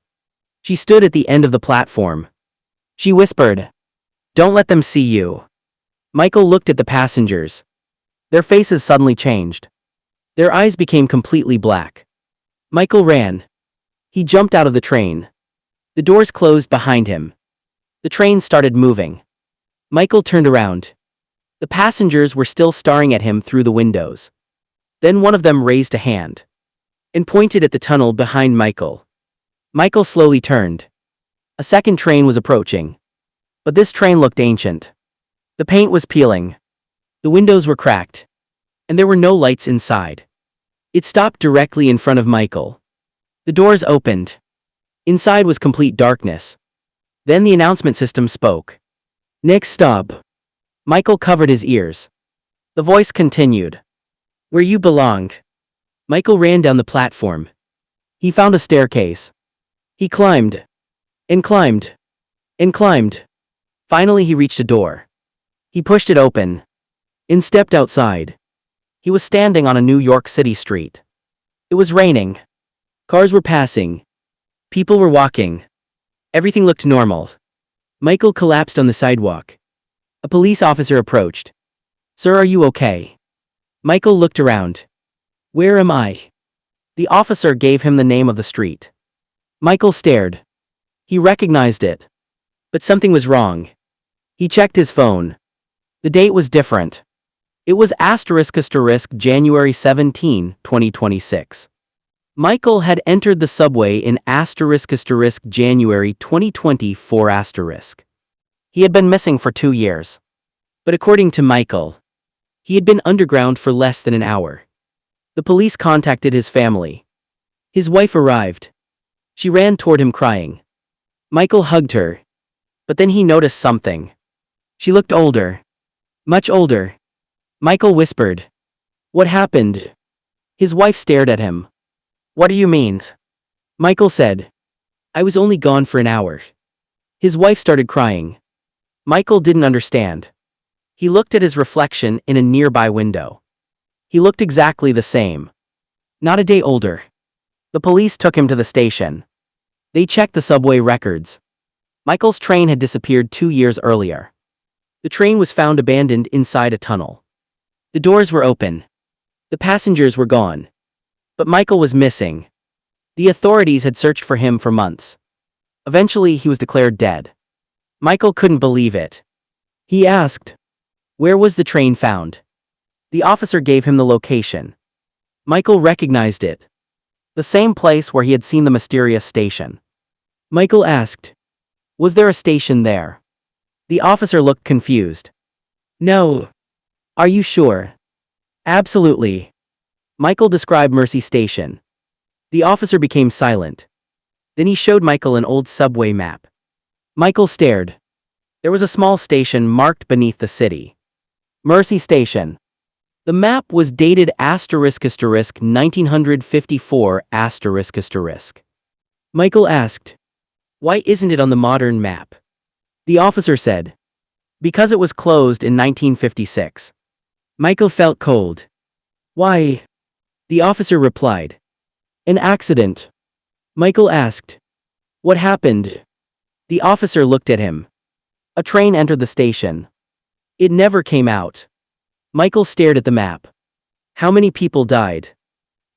She stood at the end of the platform. She whispered, don't let them see you. Michael looked at the passengers. Their faces suddenly changed. Their eyes became completely black. Michael ran. He jumped out of the train. The doors closed behind him. The train started moving. Michael turned around. The passengers were still staring at him through the windows. Then one of them raised a hand and pointed at the tunnel behind Michael. Michael slowly turned. A second train was approaching. But this train looked ancient. The paint was peeling. The windows were cracked. And there were no lights inside. It stopped directly in front of Michael. The doors opened. Inside was complete darkness. Then the announcement system spoke. Next stop. Michael covered his ears. The voice continued. Where you belong. Michael ran down the platform. He found a staircase. He climbed. And climbed. And climbed. Finally he reached a door. He pushed it open. And stepped outside. He was standing on a New York City street. It was raining. Cars were passing. People were walking. Everything looked normal. Michael collapsed on the sidewalk. A police officer approached. Sir, are you okay? Michael looked around. Where am I? The officer gave him the name of the street. Michael stared. He recognized it. But something was wrong. He checked his phone. The date was different. It was January 17, 2026. Michael had entered the subway in January 2024 He had been missing for 2 years. But according to Michael, He had been underground for less than an hour. The police contacted his family. His wife arrived. She ran toward him crying. Michael hugged her. But then he noticed something. She looked older. Much older. Michael whispered. What happened? His wife stared at him. What do you mean? Michael said. I was only gone for an hour. His wife started crying. Michael didn't understand. He looked at his reflection in a nearby window. He looked exactly the same. Not a day older. The police took him to the station. They checked the subway records. Michael's train had disappeared 2 years earlier. The train was found abandoned inside a tunnel. The doors were open. The passengers were gone. But Michael was missing. The authorities had searched for him for months. Eventually, he was declared dead. Michael couldn't believe it. He asked, where was the train found? The officer gave him the location. Michael recognized it. The same place where he had seen the mysterious station. Michael asked, was there a station there? The officer looked confused. No. Are you sure? Absolutely. Michael described Mercy Station. The officer became silent. Then he showed Michael an old subway map. Michael stared. There was a small station marked beneath the city. Mercy Station. The map was dated *1954***. Michael asked, why isn't it on the modern map? The officer said, because it was closed in 1956. Michael felt cold. Why? The officer replied, an accident. Michael asked, what happened? The officer looked at him. A train entered the station. It never came out. Michael stared at the map. How many people died?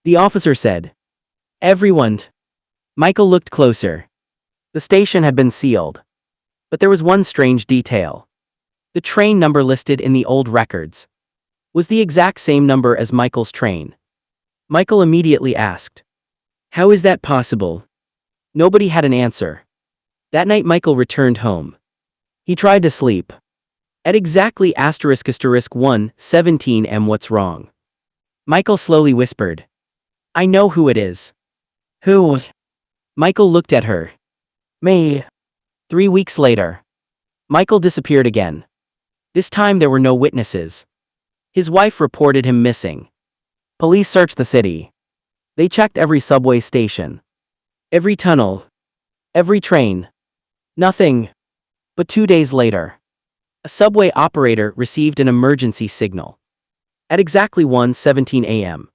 The officer said, everyone. Michael looked closer. The station had been sealed. But there was one strange detail. The train number listed in the old records was the exact same number as Michael's train. Michael immediately asked, how is that possible? Nobody had an answer. That night Michael returned home. He tried to sleep. At exactly **1:17 am. What's wrong? Michael slowly whispered. I know who it is. Who? Michael looked at her. Me. 3 weeks later. Michael disappeared again. This time there were no witnesses. His wife reported him missing. Police searched the city. They checked every subway station. Every tunnel. Every train. Nothing. But 2 days later, a subway operator received an emergency signal. At exactly 1:17 a.m.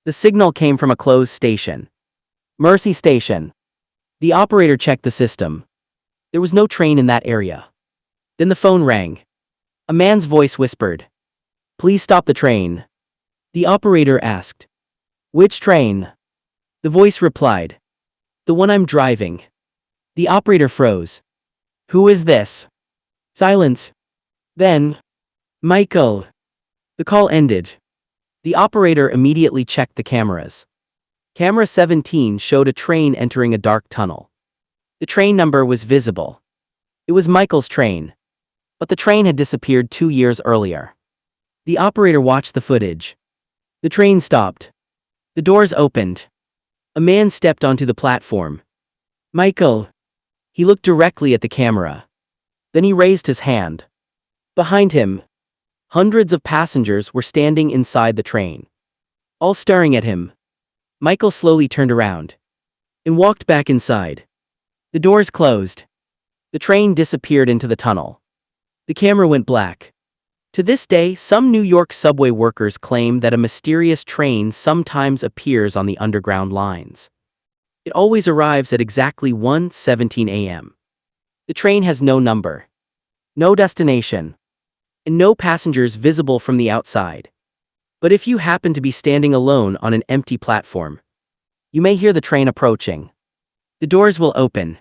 The signal came from a closed station. Mercy Station. The operator checked the system. There was no train in that area. Then the phone rang. A man's voice whispered, please stop the train. The operator asked, which train? The voice replied, the one I'm driving. The operator froze. Who is this? Silence. Then, Michael. The call ended. The operator immediately checked the cameras. Camera 17 showed a train entering a dark tunnel. The train number was visible. It was Michael's train. But the train had disappeared 2 years earlier. The operator watched the footage. The train stopped. The doors opened. A man stepped onto the platform. Michael. He looked directly at the camera. Then he raised his hand. Behind him, hundreds of passengers were standing inside the train, all staring at him. Michael slowly turned around and walked back inside. The doors closed. The train disappeared into the tunnel. The camera went black. To this day, some New York subway workers claim that a mysterious train sometimes appears on the underground lines. It always arrives at exactly 1:17 a.m. The train has no number, no destination, and no passengers visible from the outside. But if you happen to be standing alone on an empty platform, you may hear the train approaching. The doors will open,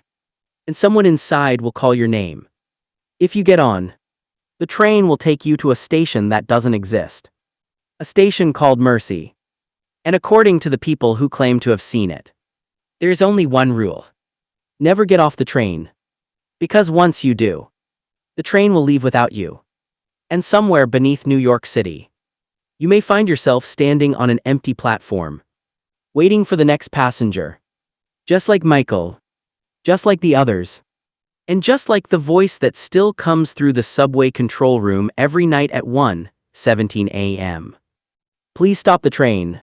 and someone inside will call your name. If you get on, the train will take you to a station that doesn't exist. A station called Mercy. And according to the people who claim to have seen it, there's only one rule. Never get off the train. Because once you do, the train will leave without you. And somewhere beneath New York City, You may find yourself standing on an empty platform, waiting for the next passenger. Just like Michael. Just like the others. And just like the voice that still comes through the subway control room every night at 1:17 a.m. Please stop the train.